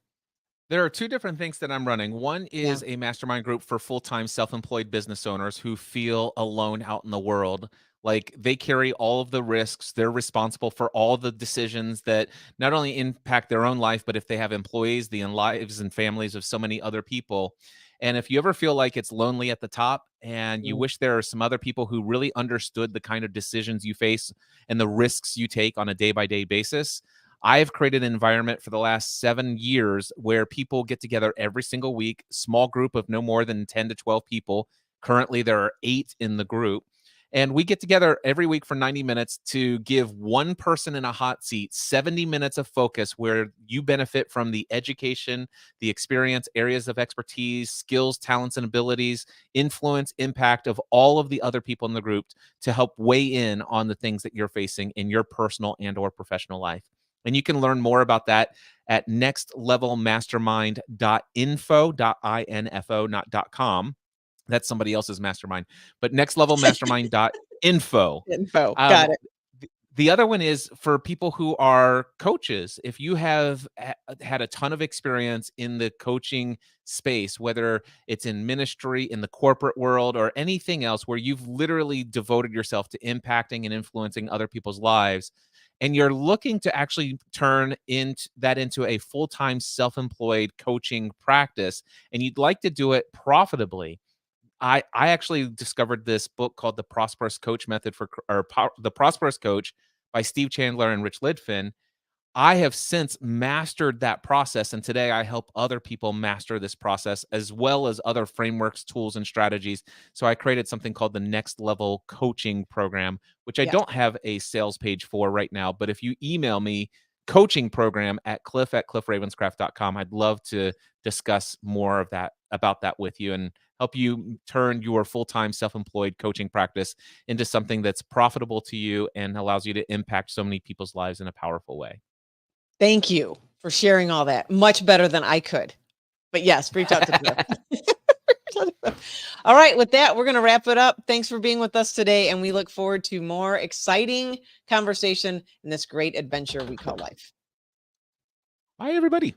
S1: there are two different things that I'm running. One
S2: Yeah.
S1: is a mastermind group for full-time self-employed business owners who feel alone out in the world. Like they carry all of the risks. They're responsible for all the decisions that not only impact their own life, but if they have employees, the lives and families of so many other people. And if you ever feel like it's lonely at the top and you
S2: Mm.
S1: wish there are some other people who really understood the kind of decisions you face and the risks you take on a day-by-day basis, I've created an environment for the last 7 years where people get together every single week, small group of no more than 10 to 12 people. Currently, there are 8 in the group. And we get together every week for 90 minutes to give one person in a hot seat 70 minutes of focus where you benefit from the education, the experience, areas of expertise, skills, talents, and abilities, influence, impact of all of the other people in the group to help weigh in on the things that you're facing in your personal and or professional life. And you can learn more about that at nextlevelmastermind.info, not .com. That's somebody else's mastermind, but nextlevelmastermind.info.
S2: Info. Got it.
S1: The other one is for people who are coaches. If you have had a ton of experience in the coaching space, whether it's in ministry, in the corporate world, or anything else where you've literally devoted yourself to impacting and influencing other people's lives, and you're looking to actually turn into a full-time self-employed coaching practice, and you'd like to do it profitably, I actually discovered this book called The Prosperous Coach Method The Prosperous Coach by Steve Chandler and Rich Lidfin. I have since mastered that process, and today I help other people master this process as well as other frameworks, tools, and strategies. So I created something called the Next Level Coaching Program, which I
S2: Yes.
S1: don't have a sales page for right now, but if you email me coaching program at cliff@cliffravenscraft.com, I'd love to discuss more of that about that with you and help you turn your full-time self-employed coaching practice into something that's profitable to you and allows you to impact so many people's lives in a powerful way.
S2: Thank you for sharing all that. Much better than I could. But yes, reach out to Cliff. All right, with that, we're going to wrap it up. Thanks for being with us today, and we look forward to more exciting conversation in this great adventure we call life.
S1: Bye, everybody.